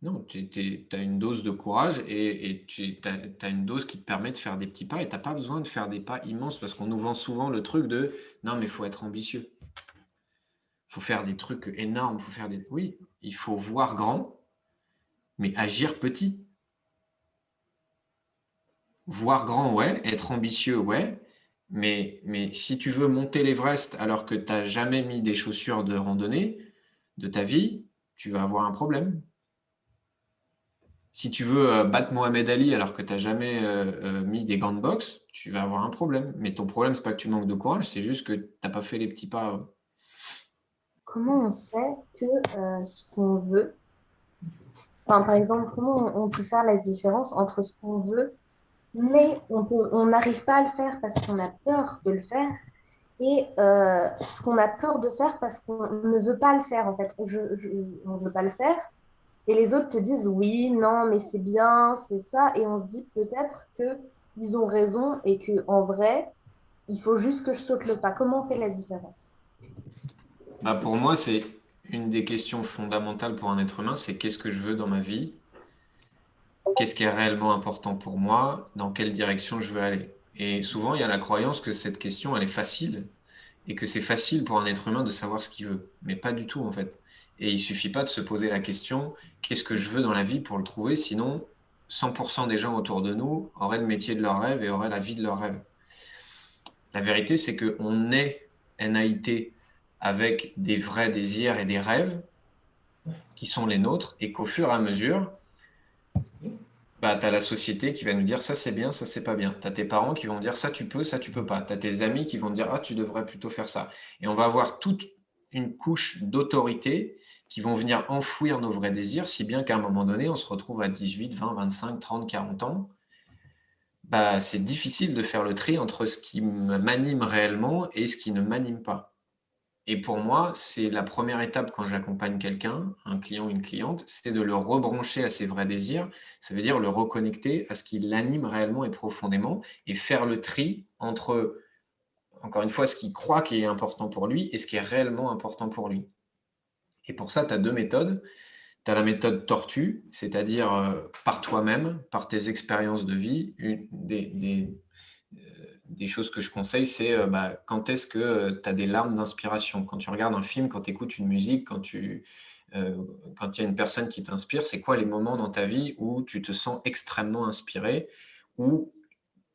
Non, tu as une dose de courage et tu as une dose qui te permet de faire des petits pas et tu n'as pas besoin de faire des pas immenses parce qu'on nous vend souvent le truc de non, mais il faut être ambitieux. Il faut faire des trucs énormes. Oui, il faut voir grand, mais agir petit. Voir grand, ouais. Être ambitieux, ouais. Mais si tu veux monter l'Everest alors que tu n'as jamais mis des chaussures de randonnée de ta vie, tu vas avoir un problème. Si tu veux battre Mohamed Ali alors que tu n'as jamais mis des gants de boxe, tu vas avoir un problème. Mais ton problème, ce n'est pas que tu manques de courage, c'est juste que tu n'as pas fait les petits pas. Comment on sait que ce qu'on veut, par exemple, comment on peut faire la différence entre ce qu'on veut, mais on n'arrive pas à le faire parce qu'on a peur de le faire, et ce qu'on a peur de faire parce qu'on ne veut pas le faire, en fait. On ne veut pas le faire. Et les autres te disent oui, non, mais c'est bien, c'est ça. Et on se dit peut-être qu'ils ont raison et qu'en vrai, il faut juste que je saute le pas. Comment on fait la différence? Pour moi, c'est une des questions fondamentales pour un être humain, c'est qu'est-ce que je veux dans ma vie? Qu'est-ce qui est réellement important pour moi? Dans quelle direction je veux aller? Et souvent, il y a la croyance que cette question, elle est facile et que c'est facile pour un être humain de savoir ce qu'il veut. Mais pas du tout, en fait. Et il suffit pas de se poser la question, qu'est-ce que je veux dans la vie pour le trouver? Sinon, 100% des gens autour de nous auraient le métier de leur rêve et auraient la vie de leur rêve. La vérité, c'est qu'on est NAIT avec des vrais désirs et des rêves qui sont les nôtres et qu'au fur et à mesure, tu as la société qui va nous dire ça c'est bien, ça c'est pas bien. Tu as tes parents qui vont dire ça tu peux pas. Tu as tes amis qui vont dire ah tu devrais plutôt faire ça. Et on va avoir toute une couche d'autorité qui vont venir enfouir nos vrais désirs, si bien qu'à un moment donné, on se retrouve à 18, 20, 25, 30, 40 ans. C'est difficile de faire le tri entre ce qui m'anime réellement et ce qui ne m'anime pas. Et pour moi, c'est la première étape quand j'accompagne quelqu'un, un client ou une cliente, c'est de le rebrancher à ses vrais désirs. Ça veut dire le reconnecter à ce qui l'anime réellement et profondément et faire le tri entre, encore une fois, ce qu'il croit qui est important pour lui et ce qui est réellement important pour lui. Et pour ça, tu as 2 méthodes. Tu as la méthode tortue, c'est-à-dire par toi-même, par tes expériences de vie. Des choses que je conseille, c'est quand est-ce que tu as des larmes d'inspiration? Quand tu regardes un film, quand tu écoutes une musique, quand il y a une personne qui t'inspire, c'est quoi les moments dans ta vie où tu te sens extrêmement inspiré? Ou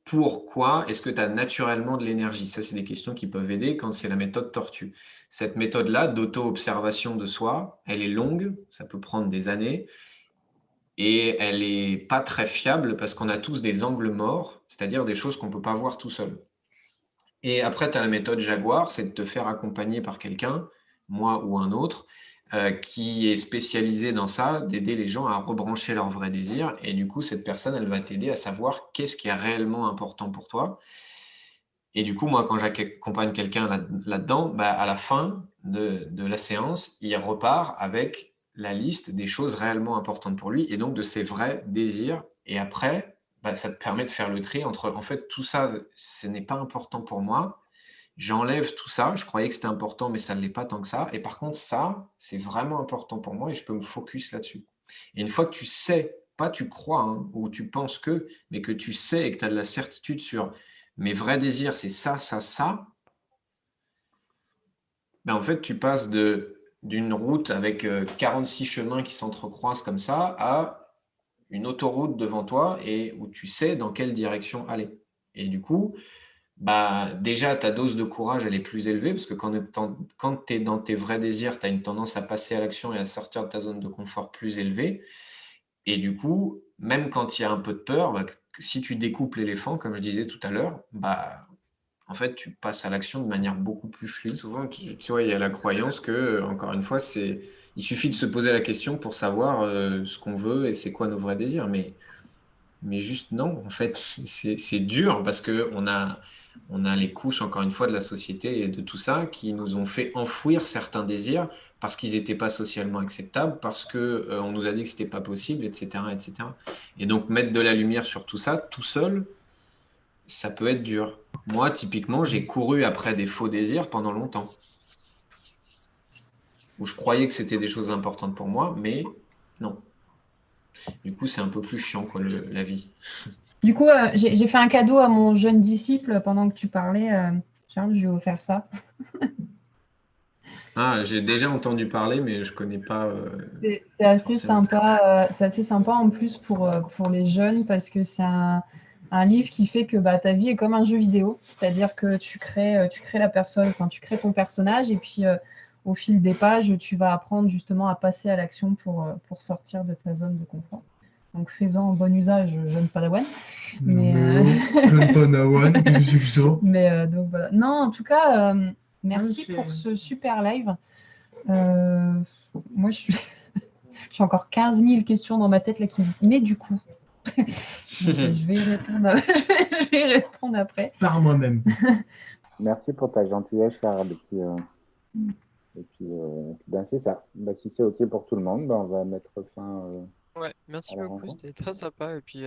pourquoi est-ce que tu as naturellement de l'énergie? Ça, c'est des questions qui peuvent aider quand c'est la méthode tortue. Cette méthode-là d'auto-observation de soi, elle est longue, ça peut prendre des années. Et elle n'est pas très fiable parce qu'on a tous des angles morts, c'est-à-dire des choses qu'on ne peut pas voir tout seul. Et après, tu as la méthode Jaguar, c'est de te faire accompagner par quelqu'un, moi ou un autre, qui est spécialisé dans ça, d'aider les gens à rebrancher leurs vrais désirs. Et du coup, cette personne, elle va t'aider à savoir qu'est-ce qui est réellement important pour toi. Et du coup, moi, quand j'accompagne quelqu'un là-dedans, à la fin de la séance, il repart avec la liste des choses réellement importantes pour lui et donc de ses vrais désirs. Et après, ça te permet de faire le tri entre, en fait, tout ça, ce n'est pas important pour moi. J'enlève tout ça. Je croyais que c'était important, mais ça ne l'est pas tant que ça. Et par contre, ça, c'est vraiment important pour moi et je peux me focus là-dessus. Et une fois que tu sais, pas tu crois, hein, ou tu penses que, mais que tu sais et que tu as de la certitude sur mes vrais désirs, c'est ça, ça, ça, ben en fait, tu passes d'une route avec 46 chemins qui s'entrecroisent comme ça à une autoroute devant toi et où tu sais dans quelle direction aller. Et du coup, bah, déjà, ta dose de courage, elle est plus élevée parce que quand tu es dans tes vrais désirs, tu as une tendance à passer à l'action et à sortir de ta zone de confort plus élevée. Et du coup, même quand il y a un peu de peur, bah, si tu découpes l'éléphant, comme je disais tout à l'heure, bah, en fait, tu passes à l'action de manière beaucoup plus fluide. Souvent, tu vois, il y a la croyance que, encore une fois, il suffit de se poser la question pour savoir ce qu'on veut et c'est quoi nos vrais désirs. Mais juste non, en fait, c'est dur parce qu'on a les couches, encore une fois, de la société et de tout ça qui nous ont fait enfouir certains désirs parce qu'ils n'étaient pas socialement acceptables, parce qu'on nous a dit que ce n'était pas possible, etc., etc. Et donc, mettre de la lumière sur tout ça, tout seul, ça peut être dur. Moi, typiquement, j'ai couru après des faux désirs pendant longtemps, où je croyais que c'était des choses importantes pour moi, mais non. Du coup, c'est un peu plus chiant, quoi, la vie. Du coup, j'ai fait un cadeau à mon jeune disciple pendant que tu parlais. Charles, je lui ai offert ça. Ah, j'ai déjà entendu parler, mais je connais pas. C'est assez forcément. sympa. C'est assez sympa en plus pour les jeunes parce que c'est un livre qui fait que ta vie est comme un jeu vidéo. C'est-à-dire que tu crées la personne, enfin, tu crées ton personnage et puis au fil des pages, tu vas apprendre justement à passer à l'action pour sortir de ta zone de confort. Donc, fais-en bon usage, jeune Padawan. Jeune Padawan, mais donc voilà. Non, en tout cas, merci pour ce super live. Moi, j'ai encore 15 000 questions dans ma tête là qui me disent mais du coup. Donc, je vais y répondre après. Par moi-même. Merci pour ta gentillesse, Charles. Et puis, ben, c'est ça. Ben, si c'est OK pour tout le monde, ben, on va mettre fin. Ouais, merci à la beaucoup, rencontre. c'était très sympa et puis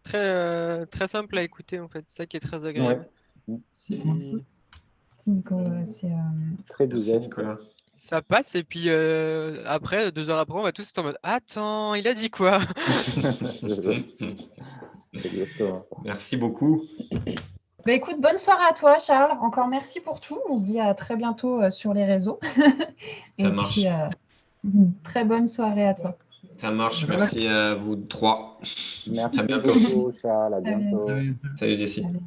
très simple à écouter en fait, c'est ça qui est très agréable. Ouais. C'est- Nicolas, c'est Très Merci, digeste. Nicolas. Ça passe et puis après, 2 heures après, on va tous être en mode attends, il a dit quoi? Exactement. Merci beaucoup. écoute, bonne soirée à toi, Charles. Encore merci pour tout. On se dit à très bientôt sur les réseaux. Ça marche. Puis, très bonne soirée à toi. Ça marche. Merci à vous trois. Merci À bientôt. beaucoup, Charles. À bientôt. Salut, Jessie. Allez.